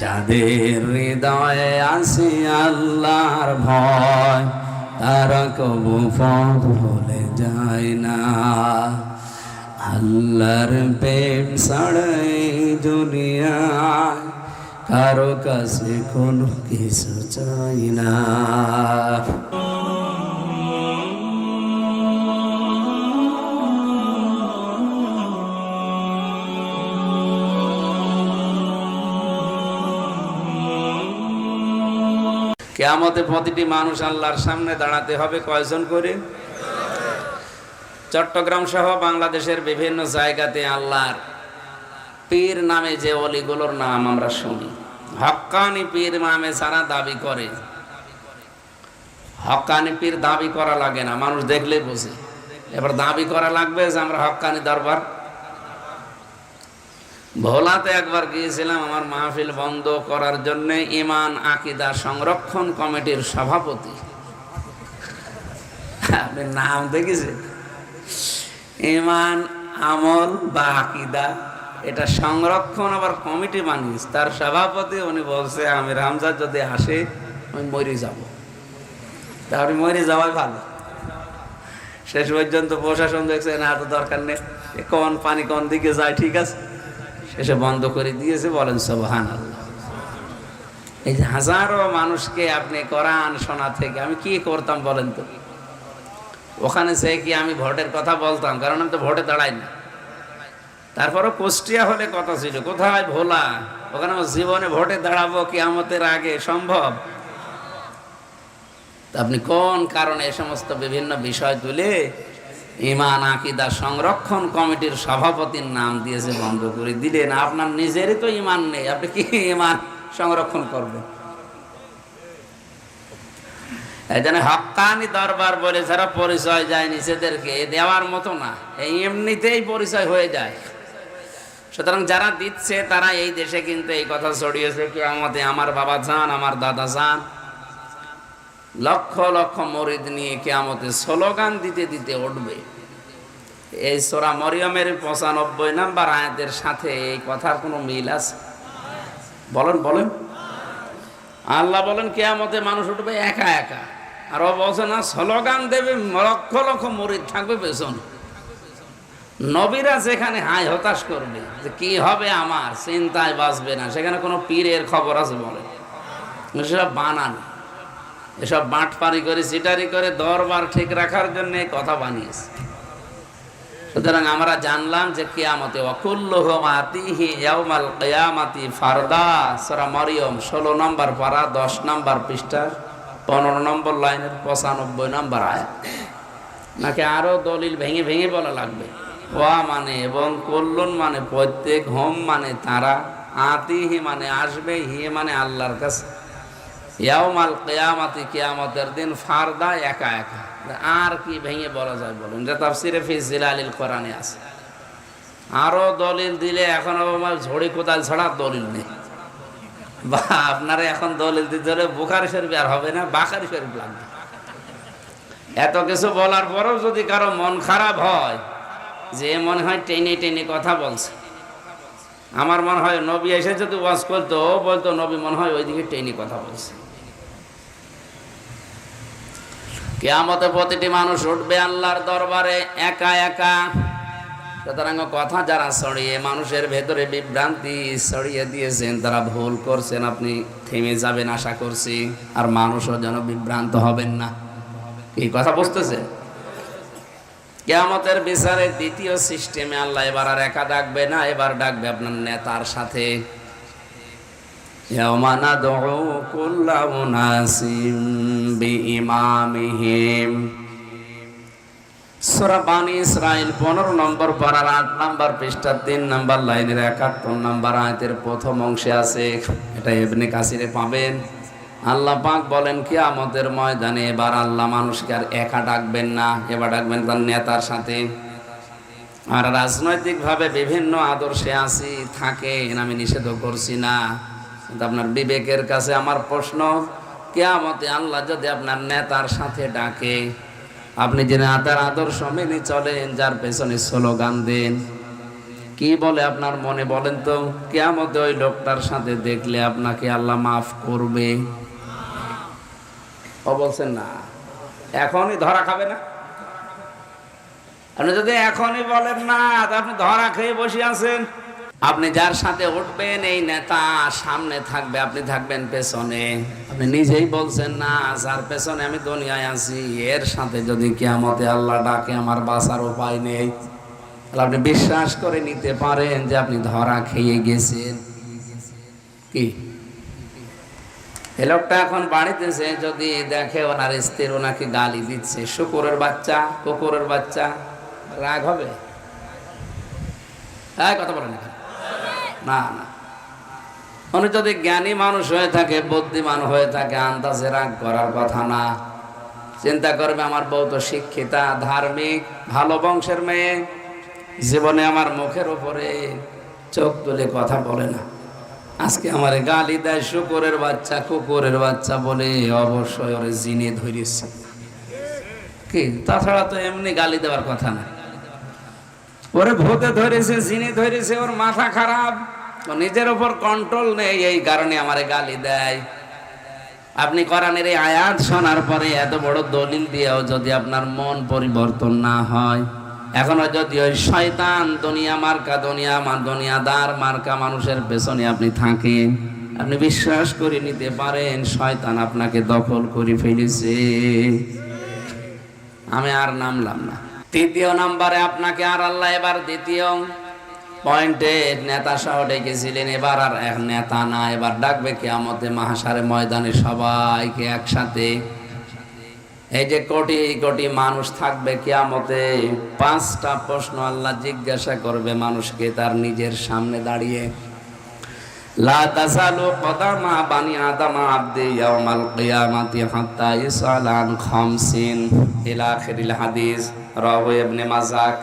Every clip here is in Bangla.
যাদের হৃদয়ে আছে আল্লাহর ভয় তারা কবু পথ ভুলে যায় না। আল্লাহর প্রেম ছাড়াই দুনিয়ায় কারো কাছে কোনো কিছু চাই না। কিয়ামতে প্রতিটি মানুষ আল্লাহর সামনে দাঁড়াতে হবে কয়জন করে? চট্টগ্রাম সহ বাংলাদেশের বিভিন্ন জায়গাতে আল্লাহর পীর নামে যে ওলিগুলোর নাম আমরা শুনি, হক্কানি পীর নামে যারা দাবি করে, হক্কানি পীর দাবি করা লাগে না, মানুষ দেখলেই বোঝে। এবার দাবি করা লাগবে যে আমরা হক্কানি দরবার। ভোলাতে একবার গিয়েছিলাম আমার মাহফিল বন্ধ করার জন্য ইমান আকিদা সংরক্ষণ কমিটির সভাপতি, আপনি নাম দেখেছেন, ইমান আমল বা আকিদা এটা সংরক্ষণ আবার কমিটি বানিয়েছে, তার সভাপতি উনি বলছে আমির হামজা যদি আসে আমি মরে যাব। তাহলে মরে যাওয়াই ভালো। শেষ পর্যন্ত প্রশাসন দেখছে না তো দরকার নেই, কোন পানি কোন দিকে যায়, ঠিক আছে, শেষে বন্ধ করে দিয়েছে। বলেন সুবহানাল্লাহ। এই যে হাজারো মানুষকে আপনি কোরআন শোনা থেকে আমি কি করতাম বলেন তো? ওখানে সে কি আমি ভোটের কথা বলতাম, কারণ আমি তো ভোটে দাঁড়াই না। তারপরও কুষ্টিয়া হলে কথা ছিল, কোথায় ভোলা, ওখানে আমার জীবনে ভোটে দাঁড়াবো কিয়ামতের আগে সম্ভব? আপনি কোন কারণে এই সমস্ত বিভিন্ন বিষয় তুলে ইমান আকিদা সংরক্ষণ কমিটির সভাপতির নাম দিয়েছে, বন্ধ করে দিলেন? আপনার নিজেরই তো ইমান নেই, আপনি কি ইমান সংরক্ষণ করবেন? এই জন্য হক্কানি দরবার বলে যারা পরিচয় যায় নিজেদেরকে দেওয়ার মতো না, এই এমনিতেই পরিচয় হয়ে যায়। সুতরাং যারা দিচ্ছে তারা এই দেশে কিন্তু এই কথা ছড়িয়েছে কিয়ামতে আমার বাবা যান, আমার দাদা যান, লক্ষ লক্ষ মরিদ নিয়ে কিয়ামতে স্লোগান দিতে দিতে উঠবে। এই সূরা মরিয়মের ৯৫ নম্বর আয়াতের সাথে এই কথার কোনো মিল আছে? বলেন বলেন। আল্লাহ বলেন কিয়ামতে মানুষ উঠবে একা একা, আর ও বলছে না স্লোগান দেবে, লক্ষ লক্ষ মরিদ থাকবে পেছনে। নবীরা যেখানে হাই হতাশ করবে যে কি হবে আমার, চিন্তায় বাঁচবে না, সেখানে কোনো পীরের খবর আছে বলেন? এসব বানান, এসব বাটপারি করে চিটারি করে দরবার ঠিক রাখার জন্য কথা বানিয়েছে। সুতরাং আমরা জানলাম যে কিয়ামতে ওয়াকুল্লুহুম আতিহি ইয়াউমাল কিয়ামাতি ফারদা। সূরা মরিয়ম ১৬ নম্বর পারা ১০ নম্বর পৃষ্ঠা ১৫ নম্বর লাইনের ৯৫ নম্বর আয়াত। নাকি আরো দলিল ভেঙে ভেঙে বলা লাগবে? ওয়া মানে এবং, কুল্লুন মানে প্রত্যেক, হোম মানে তারা, আতিহি মানে আসবে, হি মানে আল্লাহর কাছে, ইয়াউমাল কিয়ামাতি কিয়ামতের দিন, ফারদা একা একা। আর কি ভেঙে বলা যায় বলুন? যে তাফসিরে ফি জিলালিল কোরআনে আছে। আরো দলিল দিলে এখন আমার ঝড়ি কোদাল ছাড়া দলিল নেই। বা আপনারা এখন দলিল দিতে হলে বুখারী শরীফ আর হবে না, বাখারী শরীফ লাগবে। এত কিছু বলার পরেও যদি কারো মন খারাপ হয় যে মনে হয় টেনে টেনে কথা বলছে, আমার মনে হয় নবী এসে যদি ওয়াজ করতো, বলতো নবী মনে হয় ওইদিকে টেনে কথা বলছে। কিয়ামতে প্রতিটি মানুষ উঠবে আল্লাহর দরবারে একা একা। সুতরাং কথা যারা ছড়িয়ে মানুষের ভেতরে বিভ্রান্তি ছড়িয়ে দিয়েছেন তারা ভুল করছেন, আপনি থেমে যাবেন আশা করছি, আর মানুষও যেন বিভ্রান্ত হবেন না। এই কথা বুঝতেছে? কিয়ামতের বিচারের দ্বিতীয় সিস্টেমে আল্লাহ এবার আর একা ডাকবে না, এবার ডাকবে আপনার নেতার সাথে। ইয়াওমা নাদউ কুল্লা উনাসিম বিইমামিহিম। সূরা বানী ইসরাঈল ১৫ নম্বর পারার ৮ নম্বর পৃষ্ঠা ৩ নম্বর লাইনের ৭১ নম্বর আয়াতের প্রথম অংশে আছে। এটা ইবনে কাসিরে পাবেন। আল্লাহ পাক বলেন কিয়ামতের ময়দানে এবার আল্লাহ মানুষকে আর একা ডাকবেন না, এবার ডাকবেন তার নেতার সাথে। আর রাজনৈতিকভাবে বিভিন্ন আদর্শে আছি থাকেন, আমি নিষেধ করছি না, কিন্তু আপনার বিবেকের কাছে আমার প্রশ্ন, কিয়ামতে আল্লাহ যদি আপনার নেতার সাথে ডাকে, আপনি যে নেতার আদর্শ মেনে চলেন, যার পেছনে স্লোগান দেন, কি বলে আপনার মনে বলেন তো? কিয়ামতে ওই লোকটার সাথে দেখলে আপনাকে আল্লাহ মাফ করবে? ও বলছেন না, এখনই ধরা খাবে না? আপনি যদি এখনই বলেন না, তা আপনি ধরা খেয়ে বসে আছেন। আপনি যার সাথে উঠবেন এই নেতা সামনে থাকবে, আপনি থাকবেন পেছনে। আপনি নিজেই বলছেন না, যার পেছনে আমি দুনিয়ায় আছি এর সাথে যদি কিয়ামতে আল্লাহ ডাকে আমার বাঁচার উপায় নেই, তাহলে আপনি বিশ্বাস করে নিতে পারেন যে আপনি ধরা খেয়ে গেছেন। কি এ লোকটা এখন বাড়িতেছে, যদি দেখে ওনার স্ত্রী ওনাকে গালি দিচ্ছে, শুকুরের বাচ্চা, কুকুরের বাচ্চা, রাগ হবে? হ্যাঁ, কথা বলেন না। না, উনি যদি জ্ঞানী মানুষ হয়ে থাকে, বুদ্ধিমান হয়ে থাকে, আন্দাজে রাগ করার কথা না। চিন্তা করবে আমার বউ তো শিক্ষিতা, ধার্মিক, ভালো বংশের মেয়ে, জীবনে আমার মুখের উপরে চোখ তুলে কথা বলে না, আজকে আমার গালি দেয় শুকুরের বাচ্চা, কুকুরের বাচ্চা বলে, অবশ্যই ওরে জিনে ধরেছে। কি তাছাড়া তো এমনি গালি দেওয়ার কথা না। ওরে ভূতে ধরেছে, জিনে ধরেছে, ওর মাথা খারাপ, নিজের উপর কন্ট্রোল নেই, এই কারণে আমারে গালি দেয়। আপনি কোরআনের এই আয়াত শোনার পরে এত বড় দলিল দিয়েও যদি আপনার মন পরিবর্তন না হয়, এখনো যদি ওই শয়তান দুনিয়াদার মার্কা মানুষের পেছনে আপনি থাকেন, আপনি বিশ্বাস করে নিতে পারেন শয়তান আপনাকে দখল করে ফেলেছে। আমি আর নামলাম না। তৃতীয় নাম্বারে আপনাকে আর আল্লাহ এবার দ্বিতীয় পয়েন্টে নেতা সহ ডেকেছিলেন, এবার আর এক নেতা না, এবার ডাকবে কিয়ামতে মাহশারে ময়দানে সবাইকে একসাথে। এই যে কোটি কোটি মানুষ থাকবে কিয়ামতে, 5টা প্রশ্ন আল্লাহ জিজ্ঞাসা করবে মানুষকে তার নিজের সামনে দাঁড়িয়ে। লা তাযালু কদামা বানি আদম আবদি ইয়াউমাল কিয়ামাতি হাত্তা ইসআলান খামসিন ইলা আখিরিল হাদিস, রাওয়াহু ইবনে মাজাহ।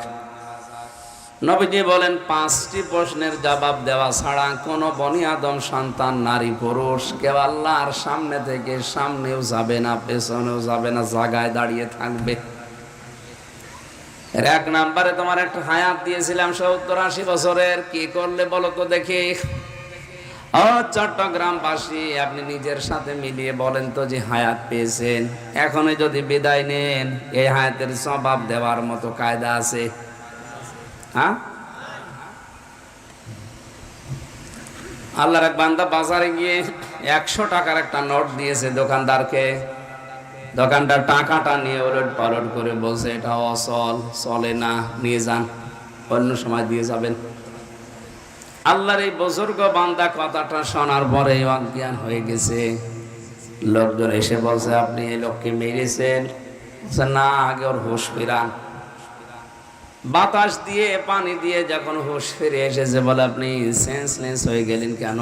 নবীজি বলেন 5টি প্রশ্নের জবাব দেওয়া ছাড়া কোনো বনি আদম সন্তান, নারী পুরুষ, কেউ আল্লাহর সামনে থেকে সামনেও যাবে না, পেছনেও যাবে না, জায়গায় দাঁড়িয়ে থাকবে। এর 1 নম্বরে তোমার একটা হায়াত দিয়েছিলাম 70-80 বছরের, কি করলে বলো তো দেখি? ও চট্টগ্রামবাসী, আপনি নিজের সাথে মিলিয়ে বলেন তো যে হায়াত পেয়েছেন, এখনই যদি বিদায় নেন এই হায়াতের জবাব দেওয়ার মতো কায়দা আছে? হ্যাঁ, আল্লাহর এক বান্দা বাজারে গিয়ে 100 টাকার একটা নোট দিয়েছে দোকানদারকে। দোকানদার টাকাটা নিয়ে ওলট পালট করে বলছে এটা অচল, চলে না, নিয়ে যান, অন্য সময় দিয়ে যাবেন। আল্লাহর এই বুজুর্গ বান্দা কথাটা শোনার পরে অজ্ঞান হয়ে গেছে। লোকজন এসে বলছে আপনি এই লোককে মেরেছেন? না, আগে ওর হুঁশ ফিরান। বাতাস দিয়ে পানি দিয়ে যখন হুঁশ ফিরে এসেছে, বলে আপনি সেন্সলেস হয়ে গেলেন কেন?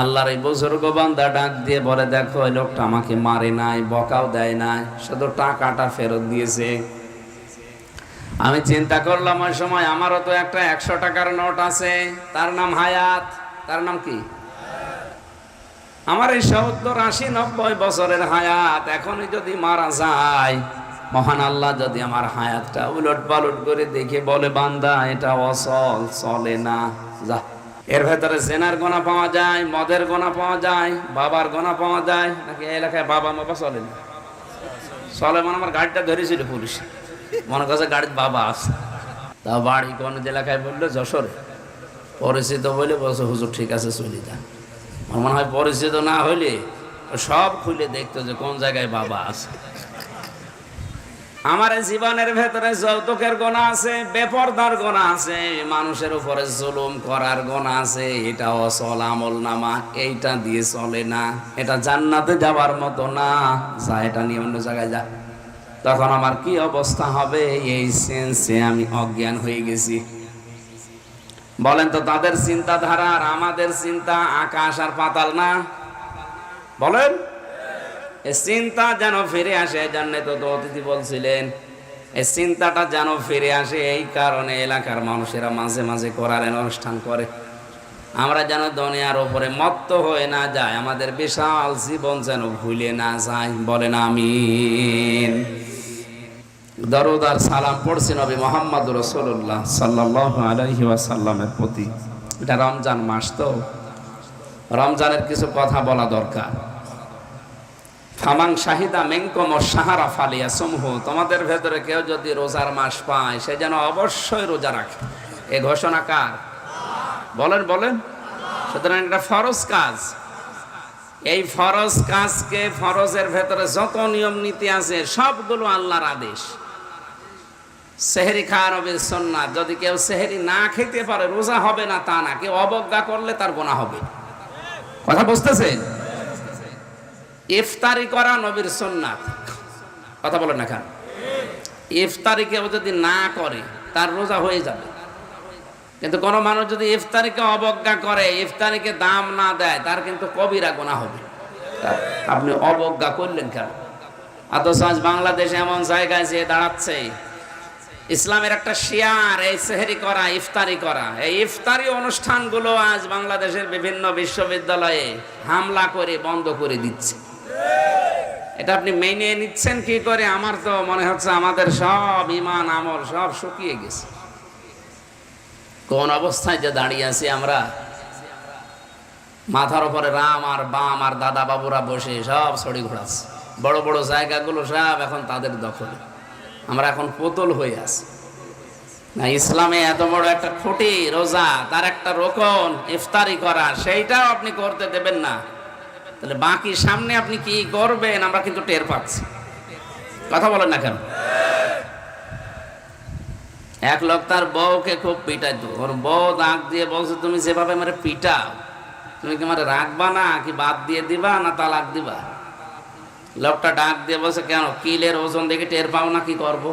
আল্লাহর এই বুজুর্গ বান্দা ডাক দিয়ে বলে দেখো, ওই লোকটা আমাকে মারে নাই, বকাও দেয় নাই, শুধু টাকাটা ফেরত দিয়েছে। আমি চিন্তা করলাম ওই সময় আমারও তো একটা 100 টাকার নোট আছে, তার নাম হায়াত। তার নাম কি? আমার এই 70-80-90 বছরের হায়াত এখনই যদি মারা যায়, মহান আল্লাহ যদি আমার হায়াতটা উলট পালট করে দেখে বলে বান্দা এটা অচল, চলে না, যা। এর ভেতরে জেনার গোনা পাওয়া যায়, মদের গোনা পাওয়া যায়, বাবার গোনা পাওয়া যায়। নাকি এই এলাকায় বাবা মাবা চলে না? চলে মানে আমার গাড়িটা ধরেছিল পুলিশ, মনে করছে গাড়ির বাবা আছে। তা বাড়ি কোন এলাকায় বললো? যশোরে। পরিচিত বলে বলছে হুজুর ঠিক আছে চলে যান। আমার মনে হয় পরিচিত না হইলে সব খুলে দেখতো যে কোন জায়গায় বাবা আছে। আমার জীবনের ভেতরে যৌতুকের গোনা আছে, বেপরদার গোনা আছে, মানুষের উপরে জুলুম করার গোনা আছে। এটা অচল আমল নামা, এইটা দিয়ে চলে না, এটা জান্নাতে যাবার মতো না, যা এটা নিয়ে অন্য জায়গায় যা। তখন আমার কি অবস্থা হবে? এই সেন্সে আমি অজ্ঞান হয়ে গেছি। বলেন তো, তাদের চিন্তাধারা আর আমাদের চিন্তা আকাশ আর পাতাল না? বলেন, এই চিন্তা যেন ফিরে আসে। এই জন্য তো অতিথি বলছিলেন এই চিন্তাটা যেন ফিরে আসে, এই কারণে এলাকার মানুষেরা মাঝে মাঝে কোরআনের অনুষ্ঠান করে। আমরা যেন দুনিয়ার উপরে মত্ত হয়ে না যায়, আমাদের বিশাল জীবন যেন ভুলে না যায়। বলেন আমিন। দরুদ আর সালাম পড়ছি নবী মুহাম্মদ রাসূলুল্লাহ সাল্লাল্লাহু আলাইহি ওয়াসাল্লামের প্রতি। এটা রমজান মাস, তো রমজানের কিছু কথা বলা দরকার। ফামান শাহিদা মিনকুম আশ-শাহরা ফালিয়াসুমহু, তোমাদের ভেতরে কেউ যদি রোজার মাস পায় সে যেন অবশ্যই রোজা রাখে। এই ঘোষণা কার? বলেন বলেন। সুতরাং এটা ফরজ কাজ। এই ফরজ কাজকে, ফরজের ভেতরে যত নিয়ম নীতি আছে সবগুলো আল্লাহর আদেশ। সেহরি খাওয়া নবীর সুন্নাত। যদি কেউ সেহরি না খেতে পারে রোজা হবে না তা না, কেউ অবজ্ঞা করলে তার গুনাহ হবে। কথা বুঝতেছেন? ইফতারি করা নবীর সুন্নাত। কথা বলেন না কেন? ইফতারি কেউ যদি না করে তার রোজা হয়ে যাবে। কিন্তু কোন মানুষ যদি ইফতারিকে অবজ্ঞা করে, ইফতারিকে দাম না দেয়, তার কিন্তু কবিরা গুনাহ হবে। আপনি অবজ্ঞা করলেন কেন? অথচ আজ বাংলাদেশে এমন জায়গায় যে দাঁড়াচ্ছে, ইসলামের একটা শিয়ার এই সেহরি করা, ইফতারি করা। এই ইফতারি অনুষ্ঠানগুলো আজ বাংলাদেশের বিভিন্ন বিশ্ববিদ্যালয়ে হামলা করে বন্ধ করে দিচ্ছে। এটা আপনি মেনে নিচ্ছেন কি করে? আমার তো মনে হচ্ছে আমাদের সব ঈমান আমল সব শুকিয়ে গেছে। কোন অবস্থায় যে দাঁড়িয়ে আছি আমরা। মাথার উপরে রাম আর বাম আর দাদা বাবুরা বসে সব ছড়ি ঘোরাচ্ছে। বড় বড় জায়গাগুলো সব এখন তাদের দখলে। আমরা এখন পুতুল হয়ে আছি না। ইসলামে এত বড় একটা খুঁটি রোজা, তার একটা রোকন ইফতারি করা, সেইটাও আপনি করতে দেবেন না। তাহলে বাকি সামনে আপনি কি করবেন আমরা কিন্তু টের পাচ্ছি। কথা বলেন না কেন? এক লোক তার বউকে খুব পিটাইতো। ওর বউ দাগ দিয়ে বলছে, তুমি যেভাবে আমার পিটাও, তুমি কি আমার রাখবা না, কি বাদ দিয়ে দিবা না তালাক দিবা? লোকটা ডাক দিয়ে বলছে, কেন কিলের ওজন দেখে টের পাও না কি করব?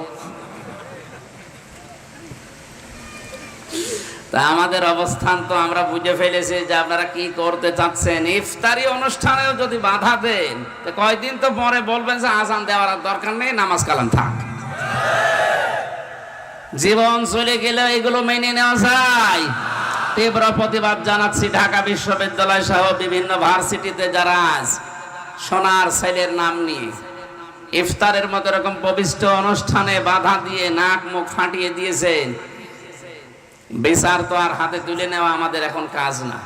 তা আমাদের অবস্থান তো আমরা বুঝে ফেলেছি যে আপনারা কি করতে চাচ্ছেন। ইফতারি অনুষ্ঠানেও যদি বাধা দেন, কয়দিন তো পরে বলবেন যে আজান দেওয়ার দরকার নেই, নামাজ কালাম থাক। জীবন চলে গেলে এগুলো মেনে নেওয়া যায়? তীব্র প্রতিবাদ জানাচ্ছি ঢাকা বিশ্ববিদ্যালয় সহ বিভিন্ন ভার্সিটিতে যারা আজ সোনার ছেলের নাম নিয়ে ইফতারের মতো এরকম পবিত্র অনুষ্ঠানে বাধা দিয়ে নাক মুখ ফাটিয়ে দিয়েছেন। বিচার তো আর হাতে তুলে নেওয়া আমাদের এখন কাজ না।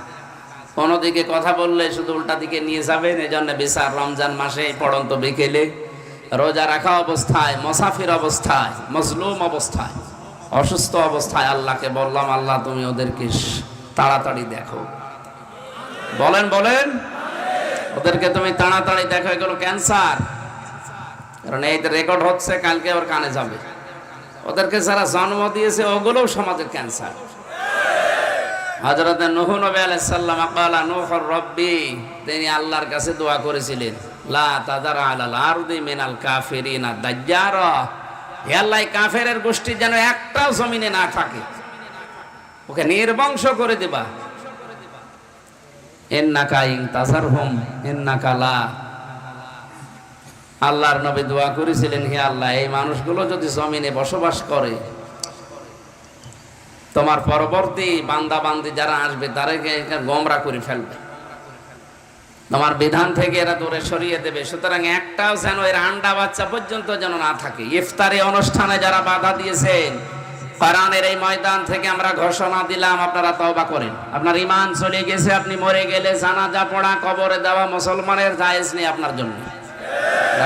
কোনো দিকে কথা বললে শুধু উল্টা দিকে নিয়ে যাবেন। এই জন্য বিচার রমজান মাসে পড়ন্ত বিকেলে রোজা রাখা অবস্থায়, মুসাফির অবস্থায়, মজলুম অবস্থায়, অসুস্থ অবস্থায় আল্লাহকে বললাম, আল্লাহ তুমি ওদেরকে তাড়াতাড়ি দেখো। বলেন বলেন। ওদেরকে তুমি তাড়াতাড়ি দেখো, এগুলো ক্যান্সার। কারণ এই রেকর্ড হচ্ছে, কালকে ওর কানে যাবে। ওদেরকে যারা জন্ম দিয়েছে ওগুলোও সমাজের ক্যান্সার। হযরত নূহ নবী আলাইহিস সালাম ক্বালা নূহুর রব্বি, তিনি আল্লাহর কাছে দোয়া করেছিলেন, লা তাযার আলাল আরদি মিনাল কাফিরিনা দাজ্জারা, হে আল্লাহ কাফেরের গোষ্ঠী যেন একটাও জমিনে না থাকে, ওকে নির্বংশ করে দিবা। ইন্নাকা ইন তাযারহুম ইন্নাকা লা, আল্লাহর নবী দোয়া করেছিলেন, হে আল্লাহ এই মানুষগুলো যদি জমিনে বসবাস করে, তোমার পরবর্তী বান্দা বান্দি যারা আসবে তাদেরকে গোমরা করে ফেলবে, তোমার বিধান থেকে এরা দূরে সরিয়ে দেবে। সুতরাং একটাও যেন এর আন্ডা বাচ্চা পর্যন্ত যেন না থাকে। ইফতারি অনুষ্ঠানে যারা বাধা দিয়েছেন, কোরআনের এই ময়দান থেকে আমরা ঘোষণা দিলাম, আপনারা তওবা করেন। আপনার ঈমান চলে গেছে, আপনি মরে গেলে জানাজা পড়া, কবরে দেওয়া মুসলমানের জায়েজ নেই আপনার জন্য।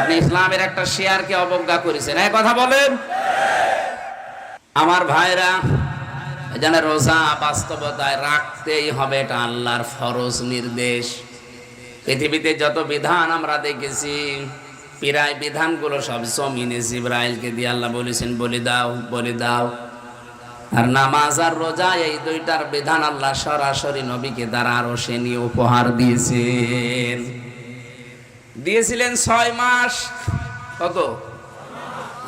আপনি ইসলামের একটা শিয়ারকে অবজ্ঞা করেছেন। এই কথা বলেন আমার ভাইরা। এজন্য রোজা বাস্তবতায় রাখতেই হবে, এটা আল্লাহর ফরজ নির্দেশ। পৃথিবীতে যত বিধান আমরা দেখেছি, প্রায় বিধানগুলো সব জমিনে জিবরাইলকে দিয়ে আল্লাহ বলেছেন বলে দাও, বলে দাও। আর নামাজ আর রোজা এই দুইটার বিধান আল্লাহ সরাসরি নবীকে দ্বারা আরো সে নিয়ে উপহার দিয়েছিলেন 6 মাস। কত?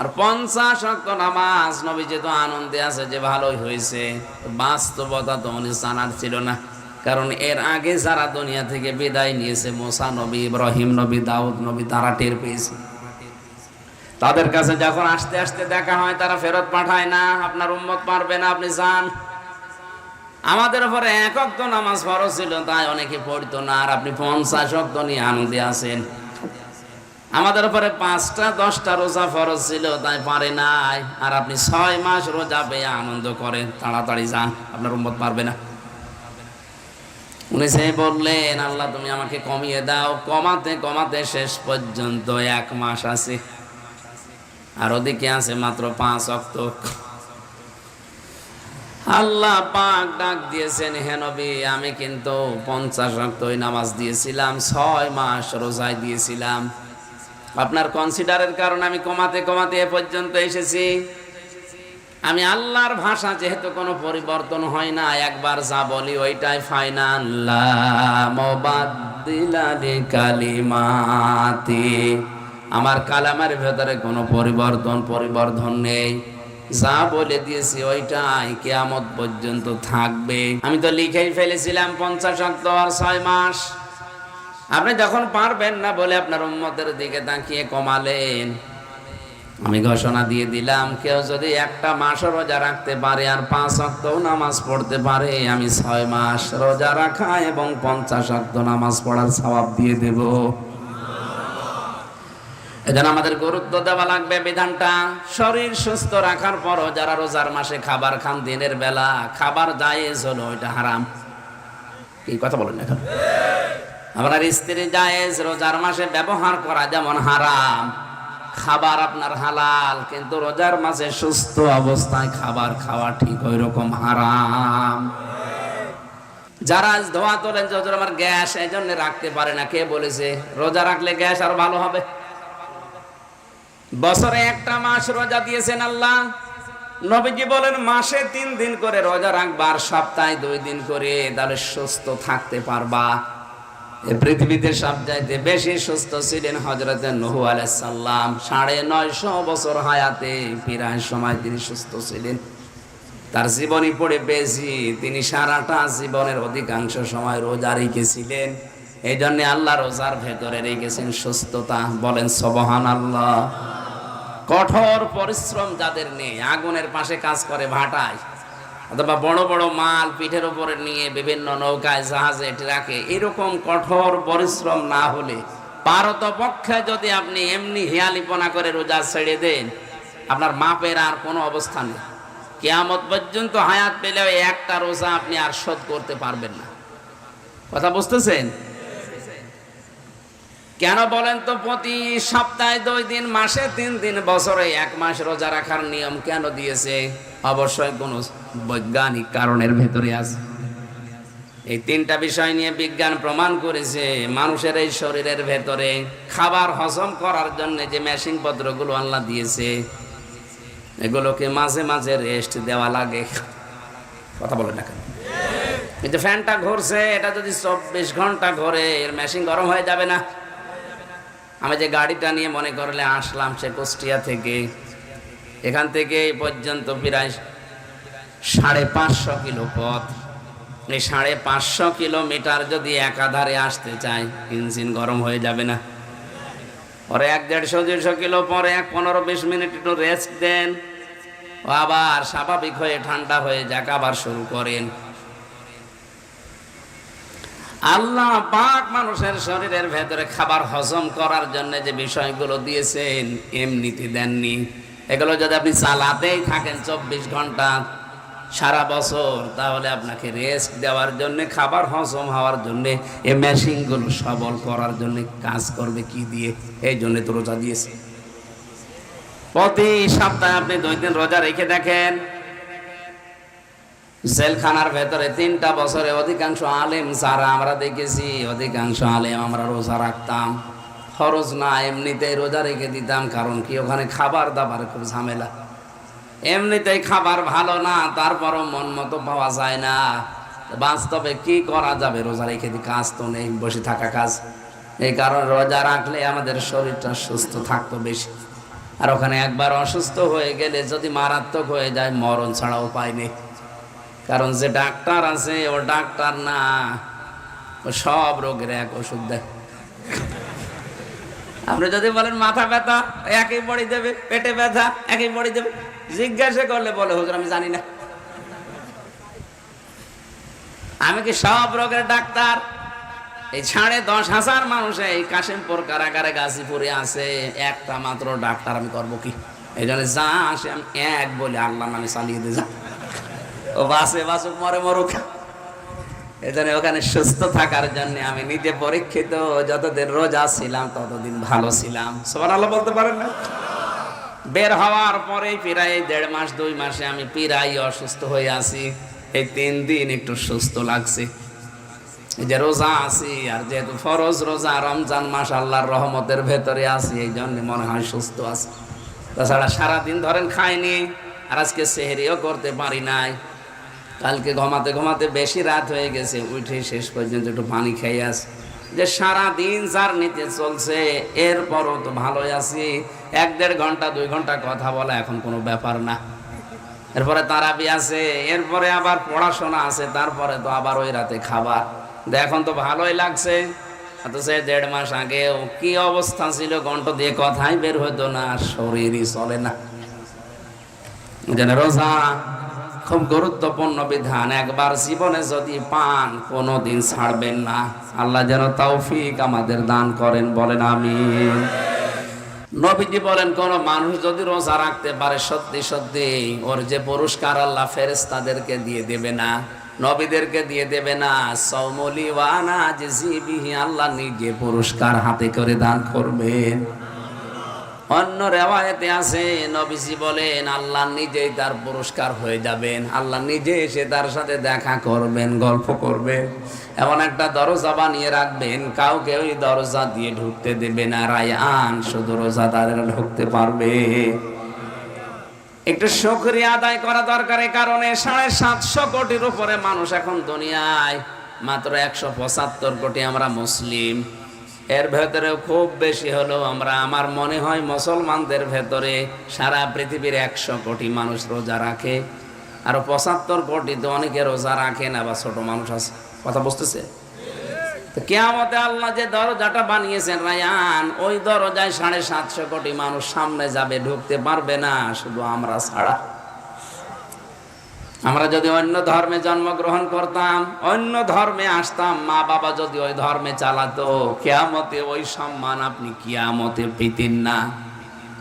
আর 50 ওয়াক্ত নামাজ। নবী যেহেতু আনন্দে আছে যে ভালোই হয়েছে, বাস্তবতা তো উনি জানার ছিল না। কারণ এর আগে যারা দুনিয়া থেকে বিদায় নিয়েছে, মুসা নবী, ইব্রাহিম নবী, দাউদ নবী, তারা টের পেয়েছে। তাদের কাছে যখন আস্তে আস্তে দেখা হয়, তারা ফেরত পাঠায় না, আপনার উম্মত পারবে না, আপনি যান। আমাদের উপরে 1 ওয়াক্ত নামাজ ফরজ ছিল, তাই অনেকে পড়তো না। আর আপনি 50 ওয়াক্ত নিয়ে আনন্দে আছেন। আমাদের উপরে 5টা 10টা রোজা ফরজ ছিল, তাই পারে নাই। আর আপনি 6 মাস রোজা পেয়ে আনন্দ করেন, তাড়াতাড়ি যান, আপনার উম্মত পারবে না। উনি সে বললেন, আল্লাহ তুমি আমাকে কমিয়ে দাও। কমাতে কমাতে শেষ পর্যন্ত 1 মাস আছে, আর ওদিকে আছে মাত্র 5 ওয়াক্ত। আল্লাহ পাক ডাক দিয়েছেন, হে নবী আমি কিন্তু 50 ওয়াক্তই নামাজ দিয়েছিলাম, 6 মাস রোজায় দিয়েছিলাম। আপনার কনসিডারের কারণে আমি কমাতে কমাতে এ পর্যন্ত এসেছি। আমি আল্লাহর ভাষা যেহেতু কোনো পরিবর্তন হয় না, একবার যা বলি ওইটাই ফাইনাল। লা মুবাদদিলা লিকালিমাতি, আমার কালামের ভেতরে কোনো পরিবর্তন নেই। যা বলে দিয়েছি ওইটাই কিয়ামত পর্যন্ত থাকবে। আমি তো লিখেই ফেলেছিলাম 50 ওয়াক্ত আর 6 মাস। আপনি যখন পারবেন না বলে আপনার উম্মতের দিকে তাকিয়ে কমালেন, আমি ঘোষণা দিয়ে দিলাম, কেউ যদি একটা মাস রোজা রাখতে পারে আর 5 ওয়াক্ত নামাজ পড়তে পারে, আমি 6 মাস রোজা রাখা এবং 50 ওয়াক্ত নামাজ পড়ার সওয়াব দিয়ে দেব। এজন্য আমাদের গুরুত্ব দেওয়া লাগবে বিধানটা। শরীর সুস্থ রাখার পরও যারা রোজার মাসে খাবার খান, দিনের বেলা খাবার জায়েজ হলো, ওইটা হারাম। এই কথা বলেন এখন। আপনার স্ত্রী জায়েজ, রোজার মাসে ব্যবহার করা যেমন হারাম, খাবার আপনার হালাল, কিন্তু রোজার মাসে সুস্থ অবস্থায় খাবার খাওয়া ঠিক ওই রকম হারাম। যারা ধোয়া তোলেন যে আমার গ্যাস এই জন্য রাখতে পারে না, কে বলেছে? রোজা রাখলে গ্যাস আর ভালো হবে? বছরে একটা মাস রোজা দিয়েছেন আল্লাহ, নবীজি বলেন মাসে 3 দিন করে রোজা রাখবা আর সপ্তাহে 2 দিন করে, তাহলে সুস্থ থাকতে পারবা। এই পৃথিবীতে সবচাইতে বেশি সুস্থ ছিলেন হযরতে নূহ আলাইহিস সালাম। 950 বছর হায়াতে প্রায় সময় তিনি সুস্থ ছিলেন। তার জীবনী পড়ে পেয়েছি তিনি সারাটা জীবনের অধিকাংশ সময় রোজা রেখেছিলেন। এই জন্য আল্লাহ রোজার ভেতরে রেখেছেন সুস্থতা। বলেন সুবহানাল্লাহ। কঠোর পরিশ্রম যাদের নেই, আগুনের পাশে কাজ করে ভাটায়, অথবা বড় বড় মাল পিঠের উপরে নিয়ে বিভিন্ন নৌকায় জাহাজে রাখে, এরকম কঠোর পরিশ্রম না হলে পারতপক্ষে যদি আপনি এমনি হিয়ালিপনা করে রোজা ছেড়ে দেন, আপনার মাপের আর কোনো অবস্থা নেই। কিয়ামত পর্যন্ত হায়াত পেলেও একটা রোজা আপনি আর শোধ করতে পারবেন না। কথা বুঝতেছেন? কেন বলেন তো? প্রতি সপ্তাহে 2 দিন, মাসে 3 দিন, বছরে 1 মাস রোজা রাখার নিয়ম কেন দিয়েছে? অবশ্যই কোনো বৈজ্ঞানিক কারণের ভেতরে আছে। এই 3টা বিষয় নিয়ে বিজ্ঞান প্রমাণ করেছে মানুষের এই শরীরের ভেতরে খাবার হজম করার জন্য যে মেশিন পত্রগুলো আল্লাহ দিয়েছে, এগুলোকে মাঝে মাঝে রেস্ট দেওয়া লাগে। কথা বলে না কেন? এই যে ফ্যানটা ঘুরছে, এটা যদি 24 ঘন্টা ঘোরে, এর মেশিন গরম হয়ে যাবে না? আমি যে গাড়িটা নিয়ে মনে করলে আসলাম সে কুষ্টিয়া থেকে, এখান থেকে এই পর্যন্ত প্রায় 550 কিলো পথ। এই 550 কিলোমিটার যদি একাধারে আসতে চাই, ইঞ্জিন গরম হয়ে যাবে না? পরে 150-150 কিলো পরে 15-20 মিনিট একটু রেস্ট দেন, ও আবার স্বাভাবিক হয়ে ঠান্ডা হয়ে যাক, আবার শুরু করেন। আল্লাহ পাক মানুষের শরীরের ভেতরে খাবার হজম করার জন্য যে বিষয়গুলো দিয়েছেন এমনিতে দেননি। এগুলো যদি আপনি চালাতেই থাকেন 24 ঘন্টা সারা বছর, তাহলে আপনাকে রেস্ট দেওয়ার জন্য, খাবার হজম হওয়ার জন্য, এই মেশিনগুলো সবল করার জন্য কাজ করবে কি দিয়ে? এই জন্য তো রোজা দিয়েছে। প্রতি সপ্তাহে আপনি 2 দিন রোজা রেখে দেখেন। জেলখানার ভেতরে 3টা বছরে অধিকাংশ আলেম যারা আমরা দেখেছি, অধিকাংশ আলেম আমরা রোজা রাখতাম। ফরজ না, এমনিতেই রোজা রেখে দিতাম। কারণ কি? ওখানে খাবার দাবার খুব ঝামেলা। এমনিতেই খাবার ভালো না, তারপরও মন মতো পাওয়া যায় না। বাস্তবে কি করা যাবে? রোজা রেখে দিই, কাজ তো নেই, বসে থাকা কাজ। এই কারণে রোজা রাখলে আমাদের শরীরটা সুস্থ থাকতো বেশি। আর ওখানে একবার অসুস্থ হয়ে গেলে যদি মারাত্মক হয়ে যায়, মরণ ছাড়া উপায় নেই। কারণ যে ডাক্তার আছে ও ডাক্তার না, ও সব রোগের এক ওষুধ দেয়। আপনি যদি বলেন মাথা ব্যথা, একই বড়ি দেবে, পেটে ব্যথা একই বড়ি দেবে। জিজ্ঞাসা করলে বলে, হুজুর আমি জানি না। আমি কি সব রোগের ডাক্তার? এই 10,500 মানুষ এই কাশিমপুর কারাগারে গাজীপুরে আছে, একটা মাত্র ডাক্তার আমি করবো কি? এই জন্য যা আসে আমি এক বলে আল্লাহ নামে চালিয়ে দিয়ে যা, ও বাসে বাসুক মরে মরুক। এই জন্য ওখানে সুস্থ থাকার জন্য আমি নিজে পরীক্ষিত, যতদিন রোজা ছিলাম ততদিন ভালো ছিলাম। সুবহানাল্লাহ বলতে পারেন না? বের হওয়ার পরে প্রায় 1.5 মাস 2 মাসে আমি প্রায় অসুস্থ হয়ে আছি। এই 3 দিন একটু সুস্থ লাগছে। এই যে রোজা আছি, আর যেহেতু ফরজ রোজা, রমজান মাস আল্লাহর রহমতের ভেতরে আছি, এই জন্য মনে হয় সুস্থ আছে। তাছাড়া সারাদিন ধরেন খাইনি, আর আজকে সেহরিও করতে পারি নাই। কালকে ঘুমাতে ঘুমাতে বেশি রাত হয়ে গেছে, উঠে শেষ পর্যন্ত একটু পানি খেয়ে আসি। যে সারাদিন জার্নিতে চলছে, এরপরও তো ভালোই আছি। 1-1.5 ঘন্টা 2 ঘন্টা কথা বলা এখন কোনো ব্যাপার না। এরপরে তারাবি আছে, এরপরে আবার পড়াশোনা আছে, তারপরে তো আবার ওই রাতে খাবার। এখন তো ভালোই লাগছে। অথচ 1.5 মাস আগেও কি অবস্থা ছিল, কণ্ঠ দিয়ে কথাই বের হতো না, শরীরই চলে না। যেন রোজা খুব গুরুত্বপূর্ণ বিধান, একবার জীবনে যদি পান কোনোদিন ছাড়বেন না। আল্লাহ যেন তৌফিক আমাদের দান করেন, বলেন আমিন। নবীজি বলেন, কোন মানুষ যদি রোজা রাখতে পারে, সত্যি সত্যি ওর যে পুরস্কার আল্লাহ ফেরেশতাদেরকে দিয়ে দেবে না, নবীদেরকে দিয়ে দেবে না, সৌমলি ওয়ানা জিবিহি, আল্লাহ নিজে পুরস্কার হাতে করে দান করবেন। অন্য রেওয়ায়েতে আছে, নবীজি বলেন আল্লাহ নিজেই তার পুরস্কার হয়ে যাবেন, আল্লাহ নিজে এসে তার সাথে দেখা করবেন, গল্প করবেন। এমন একটা দরজা বানিয়ে রাখবেন, কাউকে ওই দরজা দিয়ে ঢুকতে দেবে না। রায়্যান, শুধু রোজাদারেরা ঢুকতে পারবে। একটু শুকরিয়া আদায় করা দরকার। এই কারণে 750 কোটির উপরে মানুষ এখন দুনিয়ায়, মাত্র 175 কোটি আমরা মুসলিম। এর ভেতরেও খুব বেশি হলো আমরা, আমার মনে হয় মুসলমানদের ভেতরে সারা পৃথিবীর 100 কোটি মানুষ রোজা রাখে, আর 75 কোটি তো অনেকে রোজা রাখে না, বা ছোট মানুষ আছে। কথা বুঝতেছে? তো কিয়ামতে আল্লাহ যে দরজাটা বানিয়েছেন রায়ান, ওই দরজায় 750 কোটি মানুষ সামনে যাবে, ঢুকতে পারবে না, শুধু আমরা ছাড়া। আমরা যদি অন্য ধর্মে জন্মগ্রহণ করতাম, অন্য ধর্মে আসতাম, মা বাবা যদি ওই ধর্মে চালাতো, কিয়ামতে ওই সম্মান আপনি কিয়ামতে পেতেন না।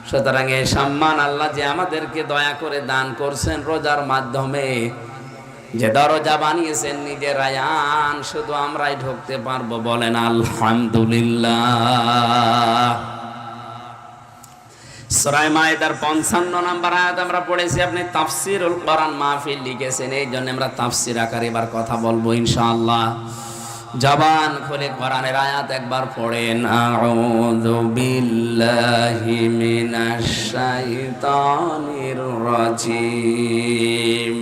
সুতরাং এই সম্মান আল্লাহ যে আমাদেরকে দয়া করে দান করছেন রোজার মাধ্যমে, যে দরজা বানিয়েছেন নিজে রায়ান, শুধু আমরাই ঢুকতে পারবো, বলেন আলহামদুলিল্লাহ। সূরা মায়েদার 55 নম্বর আয়াত আমরা পড়েছি। আপনি তাফসীরুল কোরআন মাহফিল লিখেছেন, এই জন্য আমরা তাফসীর আকারে এবার কথা বলবো ইনশাআল্লাহ। জবান খুলে কোরআনের আয়াত একবার পড়েন। আউযু বিল্লাহি মিনাশ শাইতানির রাজিম।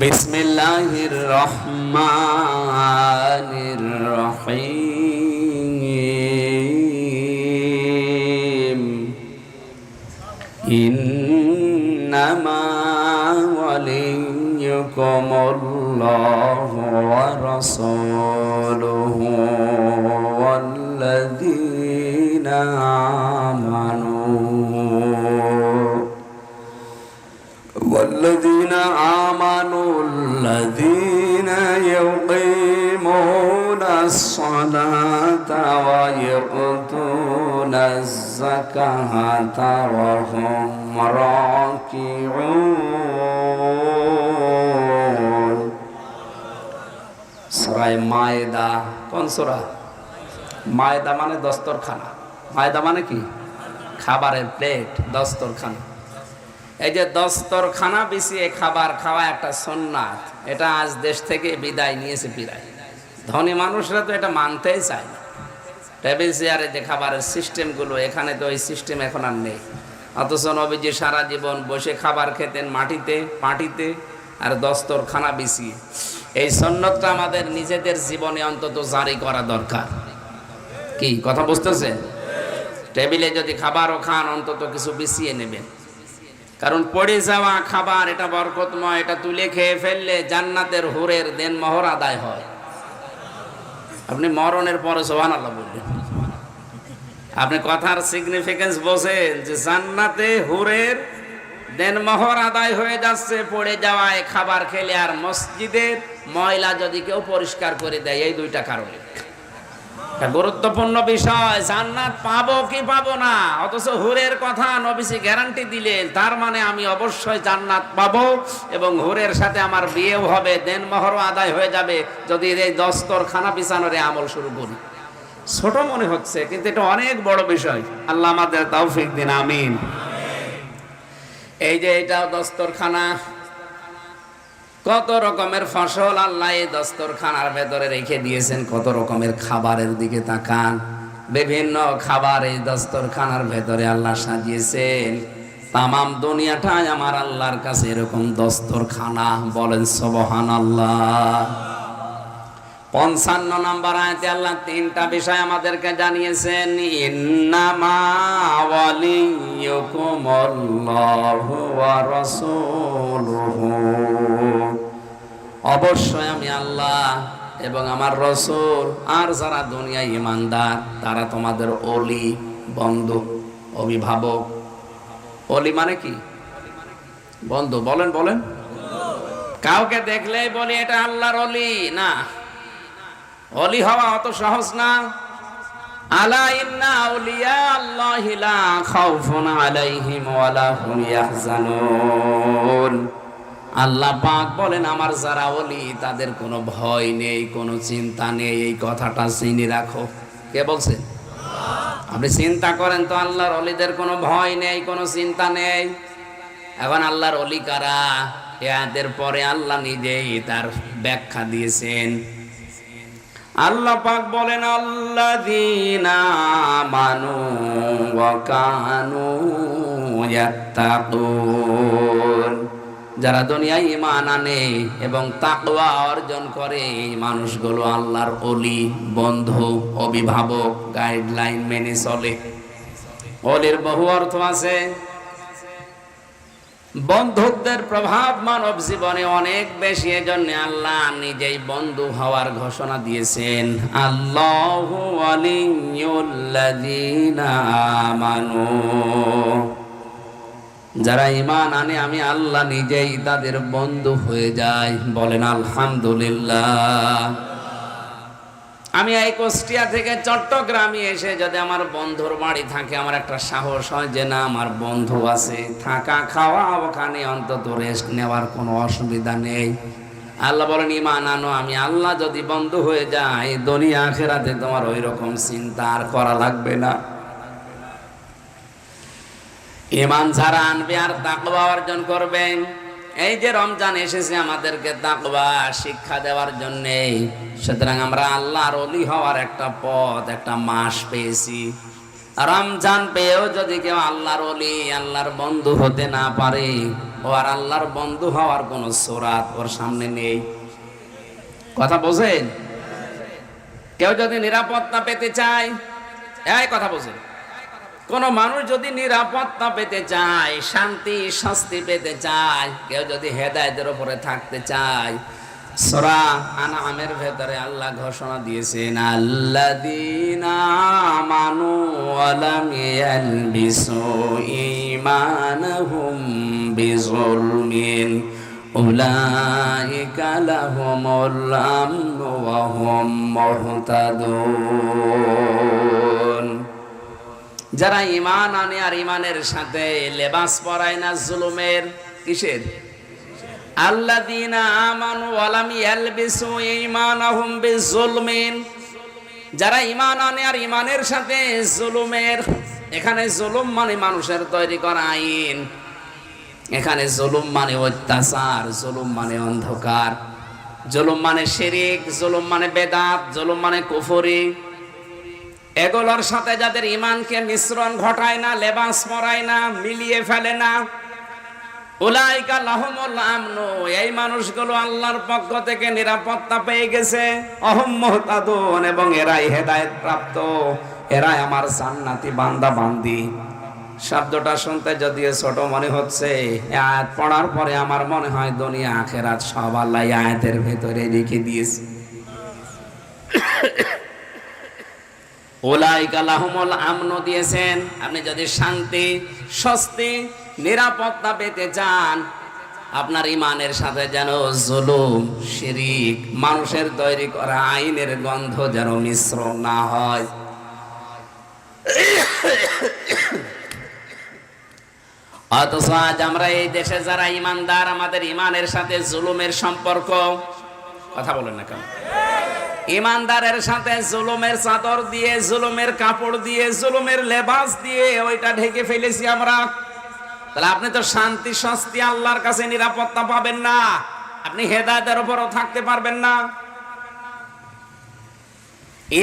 বিসমিল্লাহির রহমানির রহিম। ইন্নামা ওয়ালিয়্যুকুমুল্লাহু ওয়া রাসূলুহু ওয়াল্লাযীনা আমানু الذين يقيمون الصلاة ويؤتون الزكاة وهم راكعون। সূরা মায়েদা কোন সূরা? মায়েদা মানে দস্তরখানা। মায়েদা মানে কি? খাবারের প্লেট, দস্তরখানা। এই যে দস্তরখানা বিছিয়ে খাবার খাওয়া একটা সুন্নাত, এটা আজ দেশ থেকে বিদায় নিয়েছে প্রায়। ধনী মানুষরা তো এটা মানতেই চায় না। টেবিল চেয়ারে যে খাবারের সিস্টেমগুলো, এখানে তো ওই সিস্টেম এখন আর নেই। অথচ নবীজি সারা জীবন বসে খাবার খেতেন মাটিতে, পাটিতে, আর দস্তরখানা বিছিয়ে। এই সুন্নতটা আমাদের নিজেদের জীবনে অন্তত জারি করা দরকার। কি কথা বুঝতেছেন? টেবিলে যদি খাবারও খান, অন্তত কিছু বিছিয়ে নেবেন। কারণ পড়ে যাওয়া খাবার এটা বরকতময়, এটা তুলে খেয়ে ফেললে জান্নাতের হুরের দেনমোহর আদায় হয়। আপনি মরণের পরে সুবহানাল্লাহ বলবেন। আপনি কথার সিগনিফিকেন্স বোঝেন যে জান্নাতে হুরের দেনমোহর আদায় হয়ে যাচ্ছে পড়ে যাওয়ায় খাবার খেলে। আর মসজিদের ময়লা যদি কেউ পরিষ্কার করে দেয়, এই দুইটা কারণে। গুরুত্বপূর্ণ বিষয়, জান্নাত পাবো কি পাবো না, অথচ হুরের কথা নবীজি গ্যারান্টি দিলেন। তার মানে আমি অবশ্যই জান্নাত পাবো এবং হুরের সাথে আমার বিয়েও হবে, দেনমোহরও আদায় হয়ে যাবে যদি এই দস্তরখানা বিছানোর আমল শুরু করি। ছোট মনে হচ্ছে, কিন্তু এটা অনেক বড় বিষয়। আল্লাহ আমাদের তৌফিক দিন, আমিন। এই যে এটাও দস্তরখানা, কত রকমের ফসল আল্লাহ এই দস্তরখানার ভেতরে রেখে দিয়েছেন। কত রকমের খাবারের দিকে তাকান, বিভিন্ন খাবার এই দস্তরখানার ভেতরে আল্লাহ সাজিয়েছেন। তামাম দুনিয়াটাই আমার আল্লাহর কাছে এরকম দস্তরখানা। বলেন সুবহানাল্লাহ। 55 নম্বর আয়াতে আল্লাহ তিনটা বিষয় আমাদেরকে জানিয়েছেন। ইন্নামা ওয়ালিয়ুকুমুল্লাহু ওয়া রাসূলুহু, অবশ্যই আমি আল্লাহ এবং আমার রাসূল আর যারা দুনিয়ায় ঈমানদার তারা তোমাদের ওলি, বন্ধু, অভিভাবক। ওলি মানে কি? বন্ধু। বলেন বলেন। কাউকে দেখলেই বলি এটা আল্লাহর ওলি না, ওলি হওয়া অত সহজ না। আলা ইন্না আউলিয়া আল্লাহি লা খাউফুন আলাইহিম ওয়া লা হুম ইয়াহজানুন। আল্লাহ পাক বলেন আমার যারা ওলি তাদের কোনো ভয় নেই, কোনো চিন্তা নেই। এই কথাটা চিনি রাখো। কে বলছে? আপনি চিন্তা করেন তো, আল্লাহর ওলিদের কোনো ভয় নেই, কোনো চিন্তা নেই। এখন আল্লাহর ওলি কারা? এদের পরে আল্লাহ নিজেই তার ব্যাখ্যা দিয়েছেন। আল্লাহ পাক বলেন আল্লাযীনা আমানু ওয়া কানু ইয়াত্তাকুন, যারা দুনিয়ায় ঈমান আনে এবং তাকওয়া অর্জন করে, এই মানুষগুলো আল্লাহর ওলি, বন্ধু, অভিভাবক, গাইডলাইন মেনে চলে। ওলির বহু অর্থ আছে। বন্ধুত্বের প্রভাব মানব জীবনে অনেক বেশি, এজন্য আল্লাহ নিজেই বন্ধু হওয়ার ঘোষণা দিয়েছেন। আল্লাহু ওয়ালিয়ুল্লাযীনা আমানু, যারা ঈমান আনে আমি আল্লাহ নিজেই তাদের বন্ধু হয়ে যাই। বলেন আলহামদুলিল্লাহ। আমি এই কুষ্টিয়া থেকে চট্টগ্রামে এসে যদি আমার বন্ধুর বাড়ি থাকে, আমার একটা সাহস হয় যে না আমার বন্ধু আছে, থাকা খাওয়া ওখানে অন্তত রেস্ট নেওয়ার কোনো অসুবিধা নেই। আল্লাহ বলেন ঈমান আনো, আমি আল্লাহ যদি বন্ধু হয়ে যাই, দুনিয়া আখিরাতে তোমার ওই রকম চিন্তা আর করা লাগবে না। ঈমান যারা আনবে আর তাকওয়া অর্জন করবে, এই যে রমজান এসেছে আমাদেরকে তাকওয়া শিক্ষা দেওয়ার জন্য, সুতরাং আমরা আল্লাহর ওলি হওয়ার একটা পথ, একটা মাস পেয়েছি। রমজান পেয়েও যদি কেউ আল্লাহর ওলি, আল্লাহর বন্ধু হতে না পারে, ও আর আল্লাহর বন্ধু হওয়ার কোনো সূরাত ওর সামনে নেই। কথা বোঝেন? কেউ যদি নিরাপত্তা পেতে চায়, এই কথা বোঝেন, কোন মানুষ যদি নিরাপত্তা পেতে চায়, শান্তি শাস্তি পেতে চায়, কেউ যদি হেদায়েতের উপরে থাকতে চায়, সূরা আনআমের ভেতরে আল্লাহ ঘোষণা দিয়েছেন আল্লাযীনা আমানু ওয়া লাম ইয়ালবিসু ঈমানাহুম বিযুলমিন উলাইকা লাহুমুল আমনু ওয়া হুম মুহতাদুন। যারা ঈমান আনে আর ঈমানের সাথে লেবাস পরায় না জুলুমের। কিসের? আল্লাযীনা আমানু ওয়া লাম ইয়ালবিসু ঈমানাহুম বিযুলমিন, যারা ঈমান আনে আর ঈমানের সাথে জুলুমের। এখানে জুলুম মানে মানুষের তৈরি করা আইন, এখানে জুলুম মানে অত্যাচার, জুলুম মানে অন্ধকার, জুলুম মানে শিরক, জুলুম মানে বেদাত, জুলুম মানে কুফরি। এগুলোর সাথে যাদের ঈমানকে মিশ্রণ ঘটায় না, লেবাস পরায় না, মিলিয়ে ফেলে না, উলাইকা লাহুমুল আমনু, এই মানুষগুলো আল্লাহর পক্ষ থেকে নিরাপত্তা পেয়ে গেছে। অহুম মুহতাদুন, এবং এরাই হেদায়েত প্রাপ্ত, এরাই আমার জান্নাতি বান্দা বান্দি। শব্দটা শুনতে যদিও ছোট মনে হচ্ছে, আয়াত পড়ার পরে আমার মনে হয় দুনিয়া আখিরাত সব আল্লাহ আয়াতের ভেতরে রেখে দিয়েছে। উলাইকা লাহুমুল আমনু দিয়েছেন। আপনি যদি শান্তি, স্বস্তি, নিরাপত্তা পেতে চান, আপনার ইমানের সাথে যেন জুলুম, শিরিক, মানুষের তৈরি করা আইনের গন্ধ যেন মিশ্রণ না হয়। অথচ আজ আমরা এই দেশে যারা ইমানদার, আমাদের ইমানের সাথে জুলুমের সম্পর্ক। কথা বলেন না কেন? ইমানদারের সাথে জুলুমের চাদর দিয়ে, জুলুমের কাপড় দিয়ে, জুলুমের লেবাস দিয়ে ওইটা ঢেকে ফেলেছি আমরা। তাহলে আপনি তো শান্তি, স্বস্তি, আল্লাহর কাছে নিরাপত্তা পাবেন না, আপনি হেদায়েতের উপরও থাকতে পারবেন না।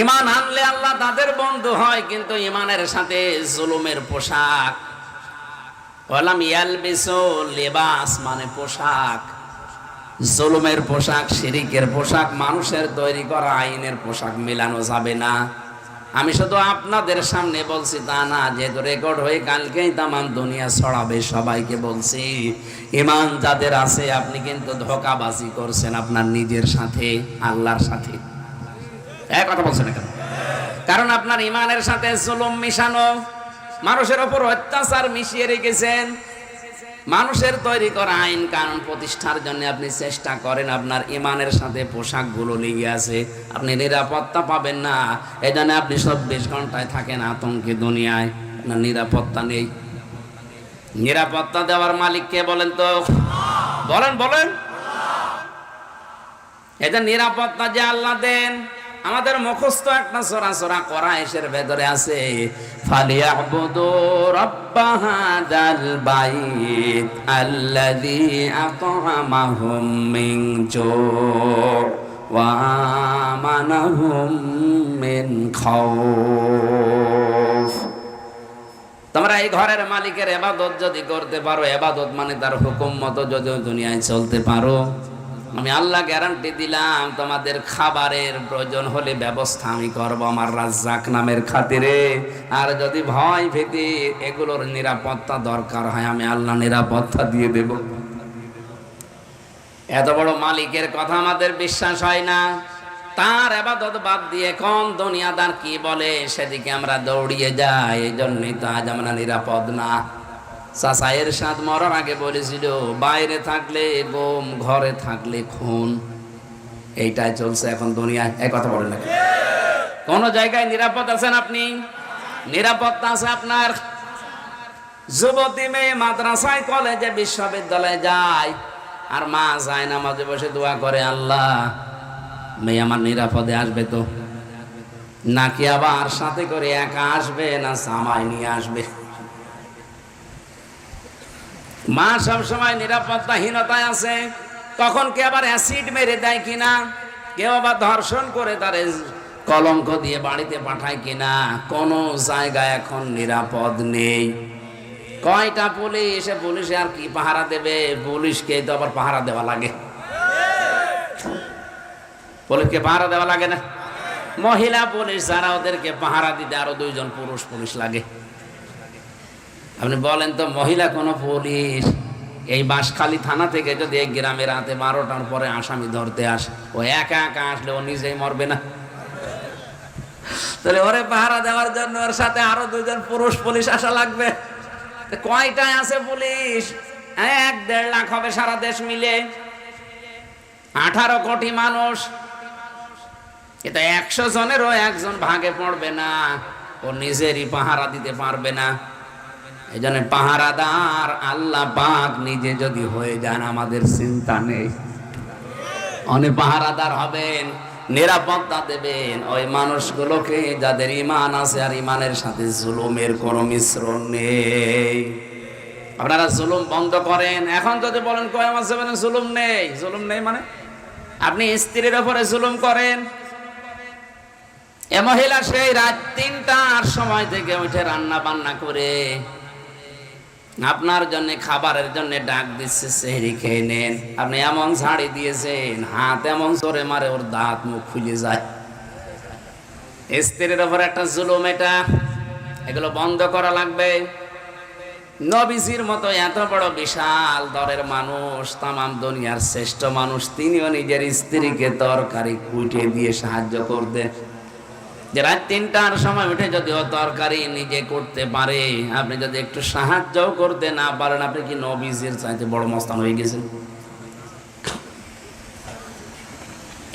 ঈমান আনলে আল্লাহ তাদের বন্ধু হয়, কিন্তু ঈমানের সাথে জুলুমের পোশাক, ওয়ালাম ইয়ালবিসু লিবাস মানে পোশাক, জুলুমের পোশাক, শিরিকের পোশাক, মানুষের তৈরি করা আইনের পোশাক মেলানো যাবে না। আমি শুধু আপনাদের সামনে বলছি তা না, যেহেতু রেকর্ড হয়ে কালকেই তামাম দুনিয়া ছড়াবে, সবাইকে বলছি ঈমান যাদের আছে আপনি কিন্তু ধোঁকাবাজি করছেন আপনার নিজের সাথে, আল্লাহর সাথে। এক কথা বলছেন না কেন? কারণ আপনার ঈমানের সাথে জুলুম মিশানো, মানুষের ওপর অত্যাচার মিশিয়ে রেখেছেন। মানুষের তৈরি করা আইন কানুন প্রতিষ্ঠার জন্য আপনি চেষ্টা করেন, আপনার ঈমানের সাথে পোশাকগুলো লেগে আছে, আপনি নিরাপত্তা পাবেন না। এই জন্য আপনি 24 ঘন্টায় থাকেন আতঙ্কে দুনিয়ায়, আপনার নিরাপত্তা নেই। নিরাপত্তা দেওয়ার মালিক কে বলেন তো? বলেন বলেন। এই যে নিরাপত্তা যে আল্লাহ দেন, আমাদের মুখস্থ একটা সূরা কোরআনের ভেতরে আছে, ফালিয়াবুদু রাব্বা হাদাল বাইত আল্লাযী আত'আমাহুম মিন জু' ওয়া আমানাহুম মিন খাউফ। তোমরা এই ঘরের মালিকের ইবাদত যদি করতে পারো, ইবাদত মানে তার হুকুম মতো যদি দুনিয়ায় চলতে পারো, আমি আল্লাহ গ্যারান্টি দিলাম তোমাদের খাবারের প্রয়োজন হলে ব্যবস্থা আমি করব আমার রাজ্জাক নামের খাতিরে। আর যদি ভয় ভীতি এগুলোর নিরাপত্তা দরকার হয়, আমি আল্লাহ নিরাপত্তা দিয়ে দেব। এত বড় মালিকের কথা আমাদের বিশ্বাস হয় না, তার ইবাদত বাদ দিয়ে কোন দুনিয়াদার কি বলে সেদিকে আমরা দৌড়িয়ে যাই। এই জন্যই তো আজ আমরা নিরাপদ না। চাচা এরশাদ মরার আগে বলেছিল, বাইরে থাকলে গুম, ঘরে থাকলে খুন। এইটাই চলছে এখন দুনিয়ায়। এক কথা বলেন না, কোন জায়গায় নিরাপদ আছেন আপনি? নিরাপত্তা আছে আপনার? যুবতী মেয়ে মাদ্রাসায়, কলেজে, বিশ্ববিদ্যালয়ে যায়, আর মা যায় নামাজে বসে দোয়া করে, আল্লাহ মেয়ে আমার নিরাপদে আসবে তো, নাকি আবার সাথে করে একা আসবে, না জামাই নিয়ে আসবে? মা সবসময় নিরাপত্তাহীনতায় আছে। কখন কে আবার অ্যাসিড মেরে দেয় কিনা, কেউ আবার ধর্ষণ করে তারে কলঙ্ক দিয়ে বাড়িতে পাঠায় কিনা, কোন জায়গায় এখন নিরাপদ নেই। কয়টা পুলিশ, পুলিশে আর কি পাহারা দেবে? পুলিশকে তো আবার পাহারা দেওয়া লাগে, পুলিশকে পাহারা দেওয়া লাগে না? মহিলা পুলিশ যারা, ওদেরকে পাহারা দিতে আরো 2 জন পুরুষ পুলিশ লাগে। আপনি বলেন তো, মহিলা কোন পুলিশ এই বাঁশখালী থানা থেকে যদি এই গ্রামে রাতে 12টার পরে আসামি ধরতে আসে, ও একা একা আসলে ও নিজেই মরবে না? তাহলে ওরে পাহারা দেওয়ার জন্য ওর সাথে আরো 2 জন পুরুষ পুলিশ আসা লাগবে। কয়টায় আছে পুলিশ? 1-1.5 লাখ হবে সারা দেশ মিলে, 18 কোটি মানুষ। এটা 100 জনেরও 1 জন ভাগে পড়বে না, ও নিজেরই পাহারা দিতে পারবে না। এই জন্য পাহারাদার আল্লাহ পাক নিজে যদি হয়ে যান, আমাদের চিন্তা নেই। অনেক পাহারাদার হবেন, নিরাপত্তা দেবেন ওই মানুষগুলোকে যাদের ঈমান আছে আর ঈমানের সাথে জুলুমের কোনো মিশ্রণ নেই। আপনারা জুলুম বন্ধ করেন। এখন যদি বলেন কয় মাসে মানে জুলুম নেই, জুলুম নেই মানে আপনি স্ত্রীর উপরে জুলুম করেন। এ মহিলা সেই রাত 3টার সময় থেকে উঠে রান্না বান্না করে আপনার জন্য, খাবারের জন্য ডাক দিচ্ছে, সেহরি খেয়ে নেন। আপনি এমন ঝাড়ি দিয়েছেন, হাত এমন জোরে মারে ওর দাঁত মুখ খুলে যায়। স্ত্রীর উপর একটা জুলুম এটা, এগুলো বন্ধ করা লাগবে। নবীজির মতো এত বড় বিশাল দরের মানুষ, তামাম দুনিয়ার শ্রেষ্ঠ মানুষ, তিনিও নিজের স্ত্রীকে তরকারি কুটে দিয়ে সাহায্য করতেন। যে রাত 3টার সময় উঠে যদি ও তরকারি নিজে করতে পারে, আপনি যদি একটু সাহায্যও করতে না পারেন, আপনি কি নবীজির চাইতে বড় মস্তান হয়ে গেছেন?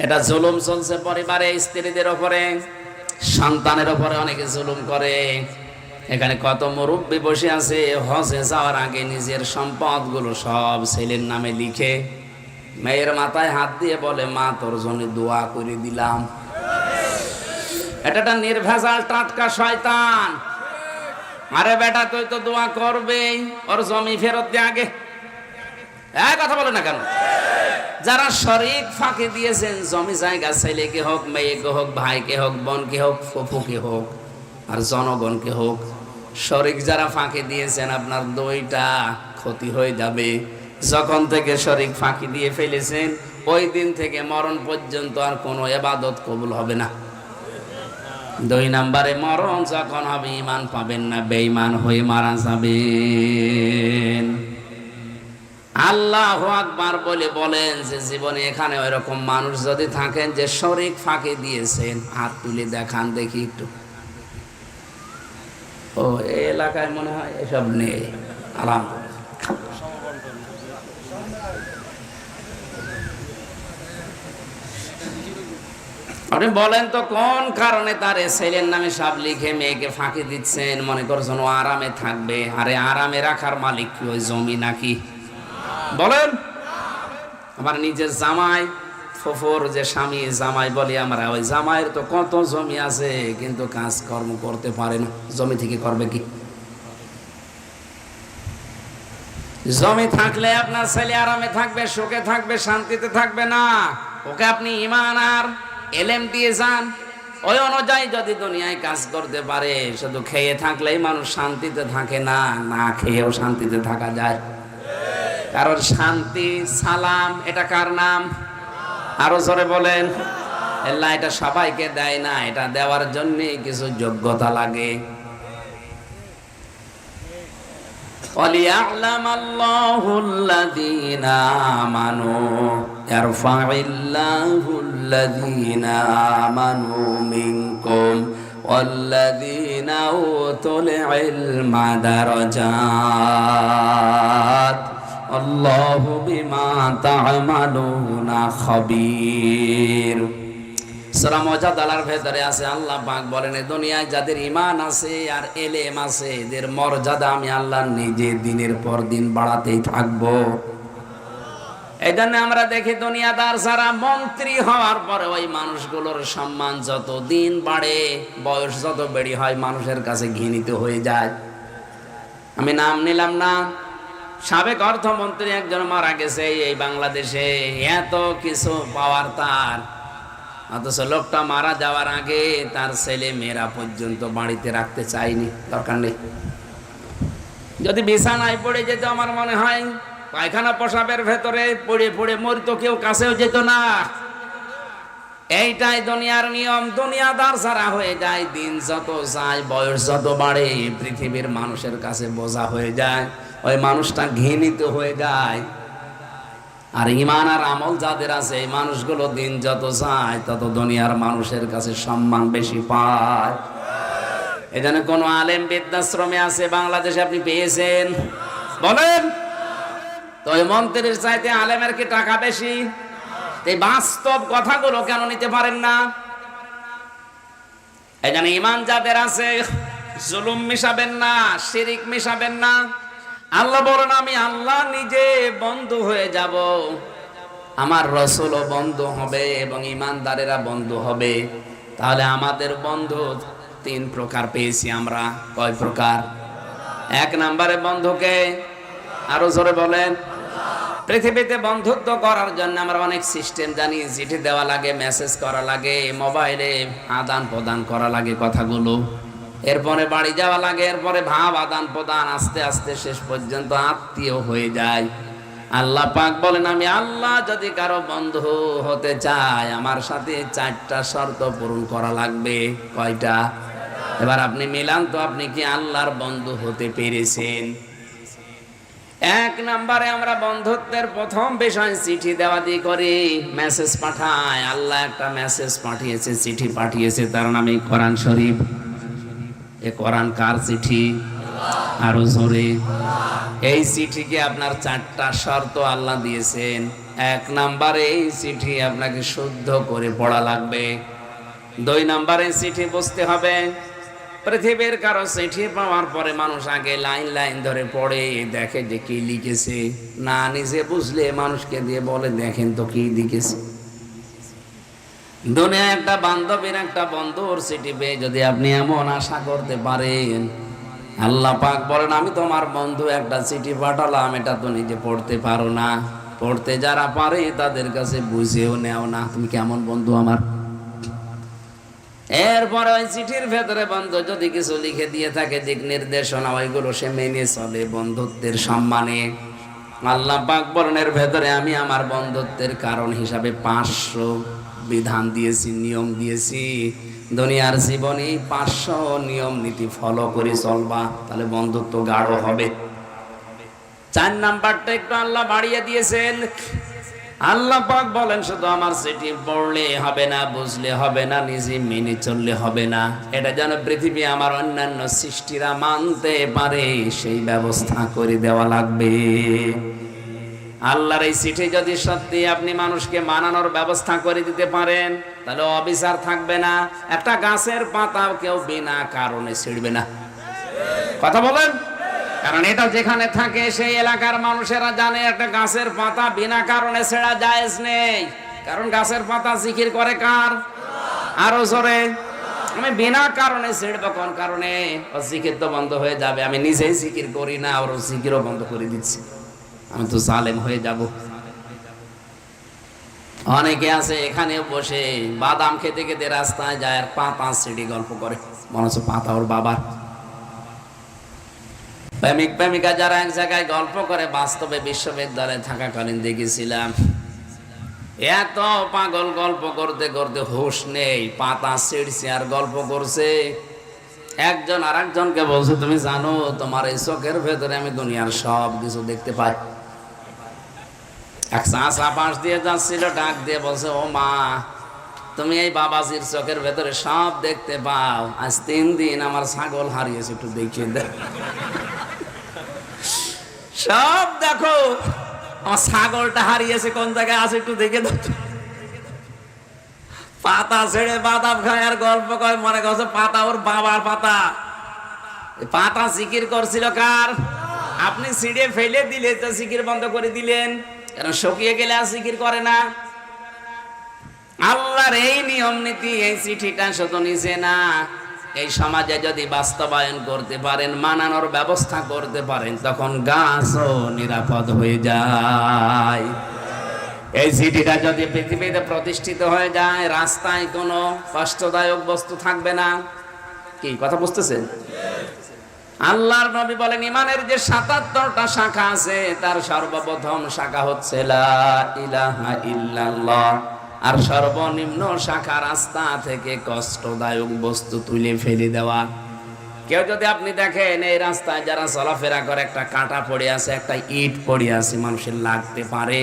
এটা জুলুম চলছে পরিবারে, স্ত্রীদের ওপরে, সন্তানের ওপরে অনেকে জুলুম করে। এখানে কত মুরব্বী বসে আছে, হজে যাওয়ার আগে নিজের সম্পদগুলো সব ছেলের নামে লিখে মেয়ের মাথায় হাত দিয়ে বলে, মা তোর জন্য দোয়া করে দিলাম। এটা একটা নির্ভেজাল টাটকা শয়তান। আরে বেটা, তুই তো দোয়া করবেই, ওর জমি ফেরত দে আগে। কথা বলে না কেন? যারা শরীক ফাঁকি দিয়েছেন, জমি জায়গা ছেলেকে হোক, মেয়েকে হোক, ভাইকে হোক, বোনকে হোক, ফুফুকে হোক, আর জনগণকে হোক, শরীক যারা ফাঁকি দিয়েছেন, আপনার দুইটা ক্ষতি হয়ে যাবে। যখন থেকে শরীক ফাঁকি দিয়ে ফেলেছেন, ওই দিন থেকে মরণ পর্যন্ত আর কোনো ইবাদত কবুল হবে না। 2 নম্বরে মরণ যখন হবে, ঈমান পাবেন না, বেঈমান হয়ে মারা যাবেন। আল্লাহু আকবার বলে বলেন যে জীবনে এখানে ওইরকম মানুষ যদি থাকেন যে শরীক ফাঁকি দিয়েছেন, হাত তুলে দেখান দেখি একটু। ও, এই এলাকায় মনে হয় এসব নেই। আলহামদুলিল্লাহ। আপনি বলেন তো কোন কারণে তার ছেলের নামে সব লিখে মেয়েকে ফাঁকি দিচ্ছেন? মনে করছেন ও আরামে থাকবে। আরে আরামে রাখার মালিক কি ওই জমি নাকি? বলেন। আমার নিজের জামাই, ফুফুর যে স্বামী জামাই বলি আমরা, ওই জামাইয়ের তো কত জমি আছে, কিন্তু কাজ কর্ম করতে পারে না। জমি থেকে করবে কি? জমি থাকলে আপনার ছেলে আরামে থাকবে, সুখে থাকবে, শান্তিতে থাকবে না। ওকে আপনি ঈমান আর এলেম দিয়ে যান, ওই অনুযায়ী যদি দুনিয়ায় কাজ করতে পারে। শুধু খেয়ে থাকলেই মানুষ শান্তিতে থাকে না, না খেয়েও শান্তিতে থাকা যায়। কারণ শান্তি, সালাম, এটা কার নাম? আরো জোরে বলেন। আল্লাহ এটা সবাইকে দেয় না, এটা দেওয়ার জন্য কিছু যোগ্যতা লাগে। وَلِيَعْلَمَ اللَّهُ الَّذِينَ آمَنُوا يَرْفَعِ اللَّهُ الَّذِينَ آمَنُوا مِنكُمْ وَالَّذِينَ أُوتُوا الْعِلْمَ دَرَجَاتٍ আল্লাহু বিমা তা'মালুনা খাবীর। সূরা মুজাদালার ভেতরে আছে, আল্লাহ পাক বলেন, দুনিয়ায় যাদের ঈমান আছে আর এলেম আছে, এদের মর্যাদা আমি আল্লাহ নিজে দিনের পর দিন বাড়াতেই থাকবো। এই জন্য আমরা দেখি দুনিয়াদার যারা মন্ত্রী হওয়ার পরে ওই মানুষগুলোর সম্মান যত দিন বাড়ে, বয়স যত বেড়ে হয়, মানুষের কাছে ঘৃণিত হয়ে যায়। আমি নাম নিলাম না, সাবেক অর্থমন্ত্রী একজন মারা গেছে এই বাংলাদেশে, এত কিছু পাওয়ার তার, অথচ লোকটা মারা যাওয়ার আগে তার ছেলে মেয়েরা পর্যন্ত বাড়িতে রাখতে চায়নি। দরকার নেই। যদি বিছানায় পড়ে যেত, আমার মনে হয় পায়খানা পেশাবের ভেতরে পড়ে পড়ে মরিত, কেউ কাছেও যেত না। এইটাই দুনিয়ার নিয়ম। দুনিয়াদার যারা হয়ে যায়, দিন যত যায়, বয়স যত বাড়ে, পৃথিবীর মানুষের কাছে বোঝা হয়ে যায়, ওই মানুষটা ঘৃণিত হয়ে যায়। আর ঈমান আর আমল যাদের আছে, এই মানুষগুলো দিন যত যায় তত দুনিয়ার মানুষের কাছে সম্মান বেশি পায়। এখানে কোন আলেম বৃদ্ধাশ্রমে আছে বাংলাদেশে আপনি পেয়েছেন? বলেন তো। ওই মন্ত্রীর চাইতে আলেমের কি টাকা বেশি? এই বাস্তব কথাগুলো কেন নিতে পারেন না? এখানে ঈমান যাদের আছে, জুলুম মিশাবেন না, শিরিক মিশাবেন না। আল্লাহ বলেন, আমি আল্লাহ নিজে বন্ধু হয়ে যাব, আমার রাসূলও বন্ধু হবে এবং ঈমানদারেরা বন্ধু হবে। তাহলে আমাদের বন্ধু 3 প্রকার পেয়েছি আমরা। কয় প্রকার? 1 নম্বরে বন্ধুকে, আরো জোরে বলেন। পৃথিবীতে বন্ধুত্ব করার জন্য আমরা অনেক সিস্টেম জানি। চিঠি দেওয়া লাগে, মেসেজ করা লাগে, মোবাইলে আদান প্রদান করা লাগে কথাগুলো, এরপরে বাড়ি যাওয়া লাগে, এরপরে ভাব আদান প্রদান, আস্তে আস্তে শেষ পর্যন্ত আত্মীয় হয়ে যায়। আল্লাহ পাক বলেন, আমি আল্লাহ যদি কারো বন্ধু হতে চাই, আমার সাথে 4টা শর্ত পূরণ করা লাগবে। কয়টা? এবার আপনি মিলান তো, আপনি কি আল্লাহর বন্ধু হতে পেরেছেন? এক নম্বরে আমরা বন্ধুত্বের প্রথম বিষয় চিঠি দেওয়া দিয়ে করি, মেসেজ পাঠায়। আল্লাহ একটা মেসেজ পাঠিয়েছে, চিঠি পাঠিয়েছে, তার নামে কোরআন শরীফ। এ কোরআন কার চিঠি? আরো জোরে। এই চিঠিকে আপনার 4টা শর্ত আল্লাহ দিয়েছেন। এক নম্বরে এই চিঠি আপনাকে শুদ্ধ করে পড়া লাগবে। 2 নম্বরে চিঠি বুঝতে হবে। পৃথিবীর কারো চিঠি পাওয়ার পরে মানুষ আগে লাইন লাইন ধরে পড়ে দেখে যে কি লিখেছে, না নিজে বুঝলে মানুষকে দিয়ে বলে দেখেন তো কি লিখেছে। দুনিয়া একটা বান্ধবীর একটা বন্ধুর চিঠি পেয়ে যদি আপনি এমন আশা করতে পারেন, আল্লাহ পাক বলেন আমি তোমার বন্ধু একটা চিঠি পাঠালাম, এটা তো নিজে পড়তে পারো না, পড়তে যারা পারে তাদের কাছে বুঝেও নেও না, তুমি কেমন বন্ধু আমার। এরপরে ওই চিঠির ভেতরে বন্ধু যদি কিছু লিখে দিয়ে থাকে দিক নির্দেশনা, ওইগুলো সে মেনে চলে বন্ধুত্বের সম্মানে। আল্লাহ পাক বলেন এর ভেতরে আমি আমার বন্ধুত্বের কারণ হিসাবে 500 বিধান দিয়েছি, নিয়ম দিয়েছি। দুনিয়ার জীবনে 500 নিয়ম নীতি ফলো করে চলবা, তাহলে বন্ধুত্ব গাঢ় হবে। 4 নাম্বারটা একটু আল্লাহ বাড়িয়ে দিয়েছেন। আল্লাহ পাক বলেন শুধু আমার চিঠি পড়লে হবে না, বুঝলে হবে না, নিজে মেনে চললে হবে না, এটা যেন পৃথিবী আমার অন্যান্য সৃষ্টিরা মানতে পারে সেই ব্যবস্থা করে দেওয়া লাগবে। আল্লাহর এই চিঠি যদি সত্যি আপনি মানুষকে মানানোর ব্যবস্থা করে দিতে পারেন, তাহলে অবিচার থাকবে না। একটা গাছের পাতাও কেউ বিনা কারণে ছিঁড়বে না, কথা বলেন। কারণ এটা যেখানে থাকে সেই এলাকার মানুষেরা জানে একটা গাছের পাতা বিনা কারণে ছেঁড়া জায়েজ নেই। কারণ গাছের পাতা জিকির করে কার? আরো জোরে। আমি বিনা কারণে ছেড়বো কোন কারণে? ও জিকির তো বন্ধ হয়ে যাবে, আমি নিজেই জিকির করি না, ওর জিকিরও বন্ধ করে দিচ্ছি, আমি তো জালেম হয়ে যাব। অনেকে আছে এখানে বসে বাদাম খেতে খেতে রাস্তায় যায় আর পাতা ছিঁড়ে গল্প করে, মনে হচ্ছে পাতা ওর বাবার। প্রেমিক প্রেমিকা যারা এক জায়গায় গল্প করে, বাস্তবে বিশ্ববিদ্যালয়ে থাকাকালীন দেখেছিলাম এত পাগল গল্প করতে করতে হুঁশ নেই, পাতা ছিঁড়ছে আর গল্প করছে। একজন আর একজনকে বলছে তুমি জানো তোমার এই চোখের ভেতরে আমি দুনিয়ার সব কিছু দেখতে পাই। এক চাচা পাশ দিয়ে যাচ্ছিল, ডাক দিয়ে বলছে ও মা তুমি এই বাবাজির চোখের ভেতরে সব দেখতে পাও, আজ 3 দিন আমার ছাগল হারিয়েছে, একটু দেখিয়ে দে। সব দেখো, আমার ছাগলটা হারিয়েছে কোন জায়গায় আছে একটু দেখে দাও। পাতা ছেড়ে বাদাম খায় আর গল্প কয়, মনে করছে পাতা ওর বাবার পাতা। পাতা জিকির করছিল কার? আপনি ছিঁড়ে ফেলে দিলে তো জিকির বন্ধ করে দিলেন, কারণ শুকিয়ে গেলে আর জিকির করে না। আল্লাহর এই নিয়ম নীতি, এই চিঠিটা শুধু নিছে না, এই সমাজে যদি বাস্তবায়ন করতে পারেন, মানানোর ব্যবস্থা করতে পারেন, তখন গাছও নিরাপদ হয়ে যায়। এই চিঠিটা যদি পৃথিবীতে প্রতিষ্ঠিত হয়ে যায়, রাস্তায় কোনো কষ্টদায়ক বস্তু থাকবে না। কি কথা বুঝতেছেন? আল্লাহর নবী বলেন ইমানের যে 77টা শাখা আছে তার সর্বপ্রথম শাখা হচ্ছে লা ইলাহা ইল্লাল্লাহ, আর সর্বনিম্ন শাখা রাস্তা থেকে কষ্টদায়ক বস্তু তুলে ফেলে দেওয়া। কেউ যদি আপনি দেখেন এই রাস্তায় যারা চলাফেরা করে একটা কাঁটা পড়ে আছে, একটা ইট পড়ে আছে, মানুষের লাগতে পারে,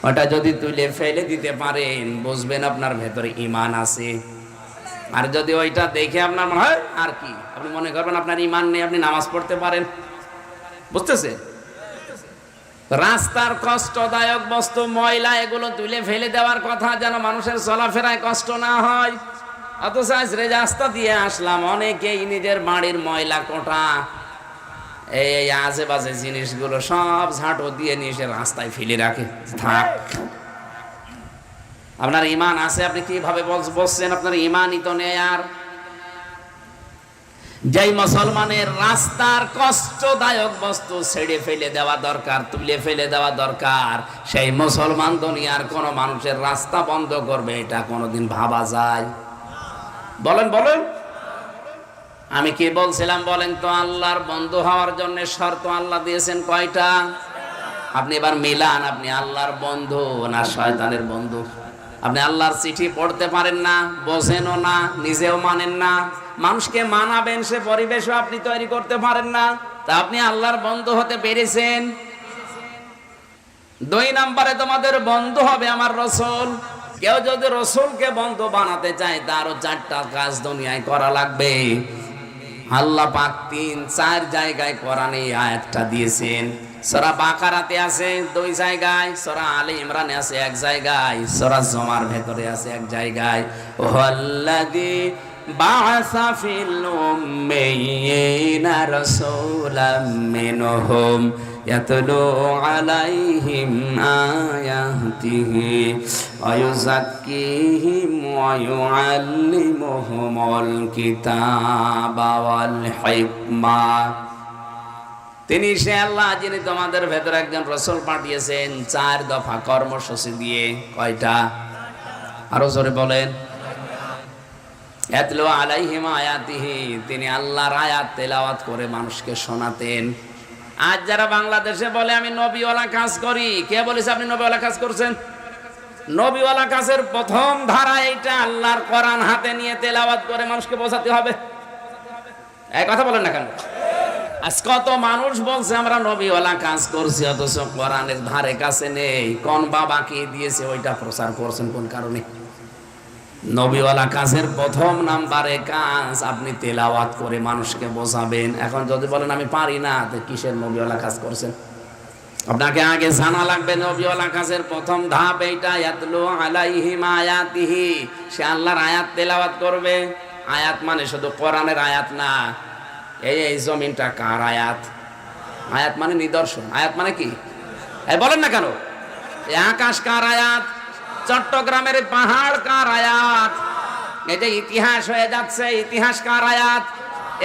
ওটা যদি তুলে ফেলে দিতে পারেন বুঝবেন আপনার ভেতরে ঈমান আছে। আর যদি ওইটা দেখে আপনার মনে হয় আর কি, আপনি মনে করবেন আপনার ঈমান নেই, আপনি নামাজ পড়তে পারেন। বুঝতেছে? রাস্তার কষ্টদায়ক বস্তু, ময়লা, এগুলো তুলে ফেলে দেওয়ার কথা যেন মানুষের চলাফেরায় কষ্ট না হয়। অথচ আজ রাস্তা দিয়ে আসলাম, অনেকেই নিজের বাড়ির ময়লা কোটা, এই আজে বাজে জিনিসগুলো সব ঝাঁটো দিয়ে নিয়ে এসে রাস্তায় ফেলে রাখে। থাক, আপনার ঈমান আছে, আপনি কিভাবে বলছেন আপনার ঈমানই তো নেই। আর যেই মুসলমানের রাস্তার কষ্টদায়ক বস্তু ছেড়ে ফেলে দেওয়া দরকার, তুলে ফেলে দেওয়া দরকার, সেই মুসলমান দুনিয়ার কোন মানুষের রাস্তা বন্ধ করবে এটা কোনোদিন ভাবা যায়? বলেন বলেন। আমি কি বলছিলাম বলেন তো? আল্লাহর বন্ধু হওয়ার জন্য শর্ত আল্লাহ দিয়েছেন কয়টা? আপনি এবার মিলান, আপনি আল্লাহর বন্ধু না শয়তানের বন্ধু? আপনি আল্লাহর চিঠি পড়তে পারেন না, বোঝেনও না, নিজেও মানেন না, মানুষকে মানাবেন সে পরিবেশও আপনি তৈরি করতে পারেন না, তা আপনি আল্লাহর বন্ধু হতে পেরেছেন? দুই নম্বরে তোমাদের বন্ধু হবে আমার রাসূল। কেউ যদি রাসূলকে বন্ধু বানাতে চায় তারও চারটা কাজ দুনিয়ায় করা লাগবে। আল্লাহ পাক 3-4 জায়গায় কোরআনে এই আয়াতটা দিয়েছেন। সূরা বাকারাতে আছে 2 জায়গায়, সূরা আলে ইমরানে আছে 1 জায়গায়, সূরা জুমার ভেতরে আছে 1 জায়গায়। ওয়াল্লাযী বা'আসা ফিল উম্মিয়িনা রাসূলাম মিনহুম ইয়াতলু আলাইহিম আয়াতিহি ওয়া ইউযাক্কিহিম ওয়া ইউআল্লিমুহুমুল কিতাবা ওয়াল হিকমা। তিনি সে আল্লাহ যিনি তোমাদের ভেতরে একজন রাসূল পাঠিয়েছেন 4 দফা কর্মসূচি দিয়ে। কয়টা? আরো জোরে বলেন। ইয়াতলু আলাইহিম আয়াতিহি, তিনি আল্লাহর আয়াত তেলাওয়াত করে মানুষকে শোনাতেন। আজ যারা বাংলাদেশে বলে আমি নবীওয়ালা কাজ করি, কে বলেছে আপনি নবীওয়ালা কাজ করছেন? নবীওয়ালা কাজের প্রথম ধারা এইটা, আল্লাহর কোরআন হাতে নিয়ে তেলাওয়াত করে মানুষকে বোঝাতে হবে। এই কথা বলেন না কেন? আজ কত মানুষ বলছে আমরা নবীওয়ালা কাজ করছি, অথচ কোরআনের ধারে কাছে নেই। কোন বাবাকে দিয়েছে ওইটা প্রচার করছেন কোন কারণে? নবীওয়ালা কাজের প্রথম নাম্বারে কাজ আপনি তেলাওয়াত করে মানুষকে বোঝাবেন। এখন যদি বলেন আমি পারি না, তো কিসের নবীওয়ালা কাজ করছেন? আপনাকে আগে জানা লাগবে নবীওয়ালা কাজের প্রথম ধাপ এইটা, ইয়াতলু আলাইহিম আয়াতিহি, সে আল্লাহর আয়াত তেলাওয়াত করবে। আয়াত মানে শুধু কোরআনের আয়াত না, এই জমিনটা কার আয়াত? আয়াত মানে নিদর্শন। আয়াত মানে কি? এই বলেন না কেন? এই আকাশ কার আয়াত? চট্টগ্রামের পাহাড় কার আয়াত? এই যে ইতিহাস হয়ে যাচ্ছে, ইতিহাস কার আয়াত?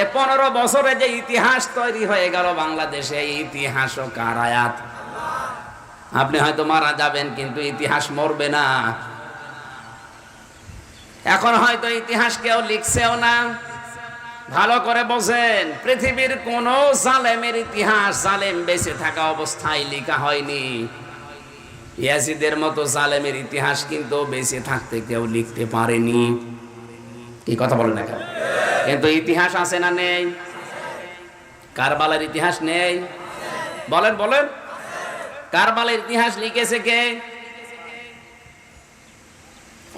15 বছরে যে ইতিহাস তৈরি হয়ে গেল বাংলাদেশে, এই ইতিহাসও কার আয়াত? আপনি হয়তো মারা যাবেন কিন্তু ইতিহাস মরবে না। এখন হয়তো ইতিহাস কেউ লিখছেও না। ভালো করে বোঝেন, পৃথিবীর কোন জালেমের ইতিহাস জালেম বেঁচে থাকা অবস্থায় লেখা হয়নি। ইয়াজিদের মতো জালেমের ইতিহাস কিন্তু বেঁচে থাকতে কেউ লিখতে পারেনি। কি কথা বলেন না কেন? কিন্তু ইতিহাস আছে না নেই? কারবালার ইতিহাস নেই? বলেন বলেন, কারবালার ইতিহাস লিখেছে কে?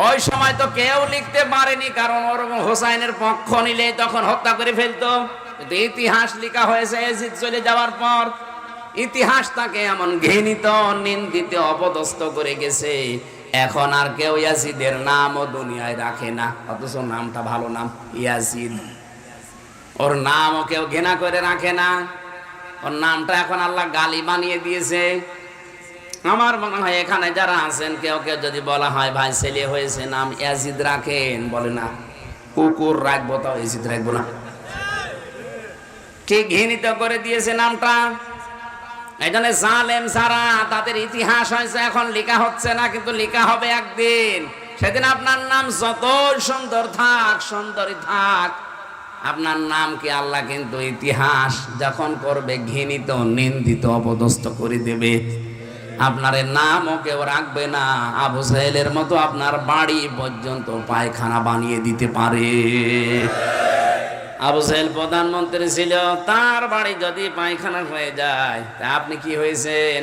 ওই সময় তো কেউ লিখতে পারেনি, কারণ ওর হোসাইনের পক্ষ নিলে তখন হত্যা করে ফেলতো। কিন্তু ইতিহাস লেখা হয়েছে ইয়াজিদ চলে যাওয়ার পর। ইতিহাস তাকে এমন ঘৃণিত, নিন্দিত, অপদস্থ করে গেছে, এখন আর কেউ ইয়াজিদের নামও দুনিয়ায় রাখে না। অথচ নামটা ভালো নাম, ইয়াজিদ। ওর নামও কেউ ঘৃণা করে রাখে না। ওর নামটা এখন আল্লাহ গালি বানিয়ে দিয়েছে। আমার মনে হয় এখানে যারা আছেন কেউ কেউ যদি বলা হয় ভাই ছেলে হয়েছে নাম ইয়াজিদ রাখেন, বলে না কুকুর রাখবো, তাও ইয়াজিদ রাখবো না। ঠিক ঘৃণিত করে দিয়েছে নামটা। এই জন্য জালেম যারা, তাদের ইতিহাস হয়েছে এখন লেখা হচ্ছে না, কিন্তু লেখা হবে একদিন। সেদিন আপনার নাম যত সুন্দর থাক, সুন্দরী থাক, আপনার নামকে আল্লাহ কিন্তু ইতিহাস যখন করবে ঘৃণিত, নিন্দিত, অপদস্থ করে দেবে। আপনার নামও কেউ রাখবে না। আবু সাহেলের মতো আপনার বাড়ি পর্যন্ত পায়খানা বানিয়ে দিতে পারে। আবু সাহেল প্রধানমন্ত্রী ছিল, তার বাড়ি যদি পায়খানা হয়ে যায় তা আপনি কি হয়েছেন?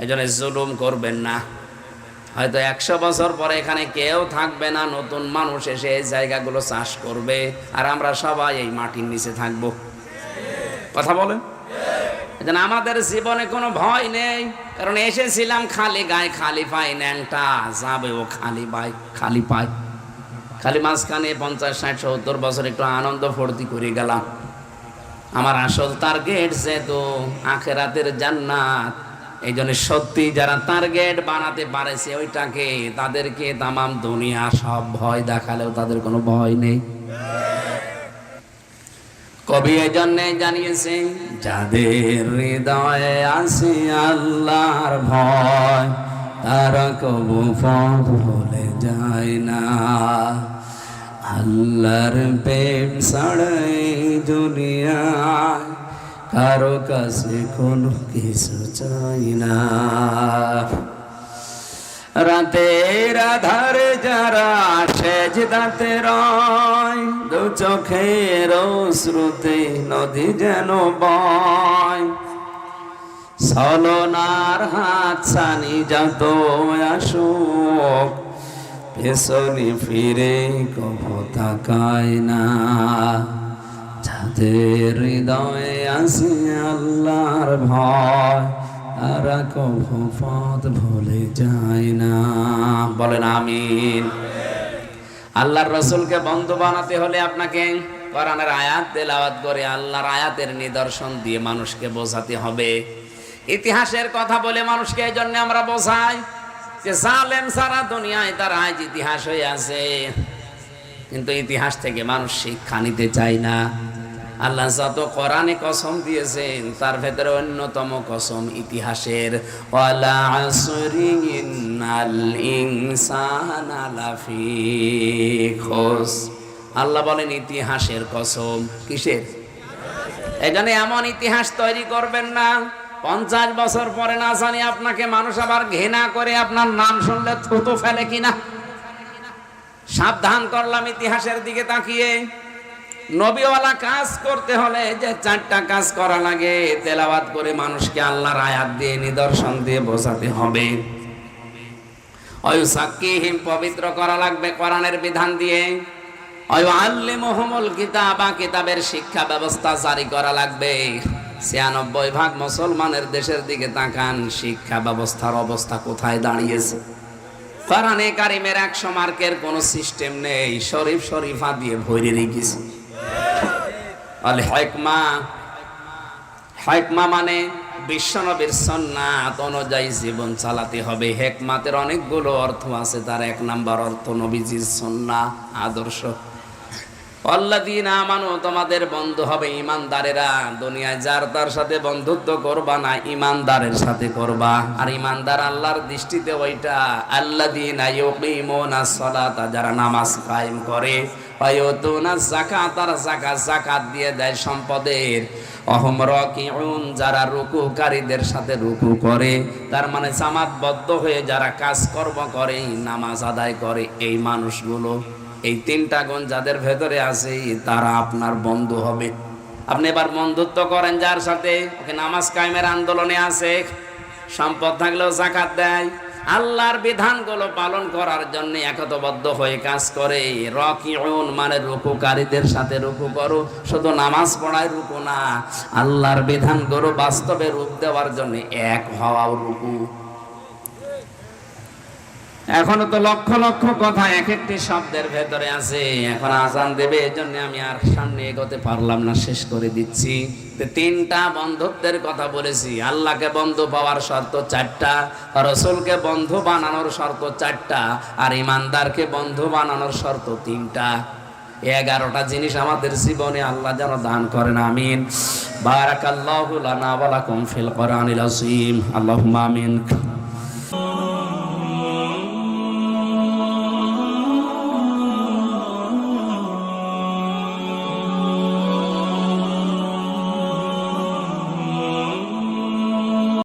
এই জন্য জুলুম করবেন না। হয়তো 100 বছর পরে এখানে কেউ থাকবে না, নতুন মানুষ এসে এই জায়গাগুলো চাষ করবে, আর আমরা সবাই এই মাটির নিচে থাকবো। কথা বলেন? এই জন্য আমাদের জীবনে কোনো ভয় নেই, কারণ এসেছিলাম খালি গায়ে, খালি পাই, ন্যাংটা যাবেও খালি পাই, খালি পাই। খালি মাঝখানে 50, 60, 70 বছর একটু আনন্দ ফুর্তি করে গেলাম। আমার আসল টার্গেট যেহেতু আখেরাতের জান্নাত, এই জন্য সত্যি যারা টার্গেট বানাতে পারেছে ওইটাকে, তাদেরকে তামাম দুনিয়া সব ভয় দেখালেও তাদের কোনো ভয় নেই। কবি এই জন্যে জানিয়েছে, যাদের হৃদয়ে আছে আল্লাহর ভয়, তারা কবু পথ ভুলে যায় না। আল্লাহর প্রেম ছাড়াই দুনিয়ায় কারো কাছে কোনো কিছু চাই না। রাতের আধারে যারা সেজদাতে রয়, দু চোখের অশ্রুতে নদী যেন বয়। ছলনার হাত ছানি যত আসুক, পেছনে ফিরে কভু তাকায় না। যাদের হৃদয়ে আছে আল্লাহর ভয়, তারা কভু পথ ভুলে যায় না। বলেন আমিন। আল্লাহর রসুলকে বন্ধু বানাতে হলে আপনাকে কোরআনের আয়াত তেলাওয়াত করে আল্লাহর আয়াতের নিদর্শন দিয়ে মানুষকে বোঝাতে হবে। ইতিহাসের কথা বলে মানুষকে এই জন্য আমরা বোঝাই যে জালেম সারা দুনিয়ায় তার আজ ইতিহাস হয়ে আছে, কিন্তু ইতিহাস থেকে মানুষ শিক্ষা নিতে চায় না। আল্লাহ যত কোরআনে কসম দিয়েছেন তার ভেতরে অন্যতম কসম ইতিহাসের। ওয়ালা আসরি ইন্নাল ইনসানা লাফি খুস। আল্লাহ বলেন ইতিহাসের কসম। কিসের? এখানে এমন ইতিহাস তৈরি করবেন না 50 বছর পরে না জানি আপনাকে মানুষ আবার ঘৃণা করে আপনার নাম শুনলে থুতু ফেলে কিনা। সাবধান করলাম ইতিহাসের দিকে তাকিয়ে। নবীওয়ালা কাজ করতে হলে যে 4টা কাজ করা লাগে, তেলাওয়াত করে মানুষকে আল্লাহর আয়াত দিয়ে নিদর্শন দিয়ে বোঝাতে হবে। ওয়ায়ুসাক্কিহিম, পবিত্র করা লাগবে কোরআনের বিধান দিয়ে। ওয়ায়ুআল্লিমুহুমুল কিতাবা, কিতাবের শিক্ষা ব্যবস্থা জারি করা লাগবে। 96% মুসলমানের দেশের দিকে তাকান, শিক্ষা ব্যবস্থার অবস্থা কোথায় দাঁড়িয়েছে। কোরআনে কারিমের 100 মার্কের কোনো সিস্টেম নেই, শরীফ শরীফা দিয়ে ভরে রেখেছে। আল হিকমা, হিকমা মানে বিশ্বনবীর সুন্নাত অনুযায়ী জীবন চালাতে হবে। হিকমাতের অনেকগুলো অর্থ আছে, তার 1 নাম্বার অর্থ নবীজির সুন্নাহ, আদর্শ। আল্লাযীনা আমানু, তোমাদের বন্ধু হবে ঈমানদারেরা। দুনিয়ায় যার তার সাথে বন্ধুত্ব করবা না, ঈমানদারের সাথে করবা। আর ঈমানদার আল্লাহর দৃষ্টিতে ওইটা আল্লাযীনা ইউকিমুনাস সালাতা, যারা নামাজ কায়েম করে। ওয়া ইউতুনাজ যাকাত, তারা যাকাত দিয়ে দেয় সম্পদের। অহম রাকিউন, যারা রুকুকারীদের সাথে রুকু করে। তার মানে জামাতবদ্ধ হয়ে যারা কাজকর্ম করে, নামাজ আদায় করে, এই মানুষগুলো, এই 3টা গুণ যাদের ভেতরে আছে তারা আপনার বন্ধু হবে। আপনি এবার বন্ধুত্ব করেন যার সাথে, ওকে নামাজ কায়েমের আন্দোলনে আছে, সম্পদ থাকলেও যাকাত দেয়, আল্লাহর বিধানগুলো পালন করার জন্য একতাবদ্ধ হয়ে কাজ করে। রাকিউন মানে রুকুকারীদের সাথে রুকু করো। শুধু নামাজ পড়ায় রুকু না, আল্লাহর বিধানগুলো বাস্তবে রূপ দেওয়ার জন্য এক হওয়াও রুকু। এখনো তো লক্ষ লক্ষ কথা এক একটি শব্দের ভেতরে আছে। এখন আজান দেবে, এজন্য আমি আর সামনে এগোতে পারলাম না, শেষ করে দিচ্ছি। 3টা বন্ধুত্বের কথা বলেছি। আল্লাহকে বন্ধু পাওয়ার শর্ত 4টা, রাসূলকে বন্ধু বানানোর শর্ত 4টা, আর ঈমানদারকে বন্ধু বানানোর শর্ত 3টা। 11টা জিনিস আমাদের জীবনে আল্লাহ যেন দান করেন, আমিন। বারাকাল্লাহু লানা ওয়া লাকুম ফিল কোরআনিল আযীম। আল্লাহুম্মা আমিন।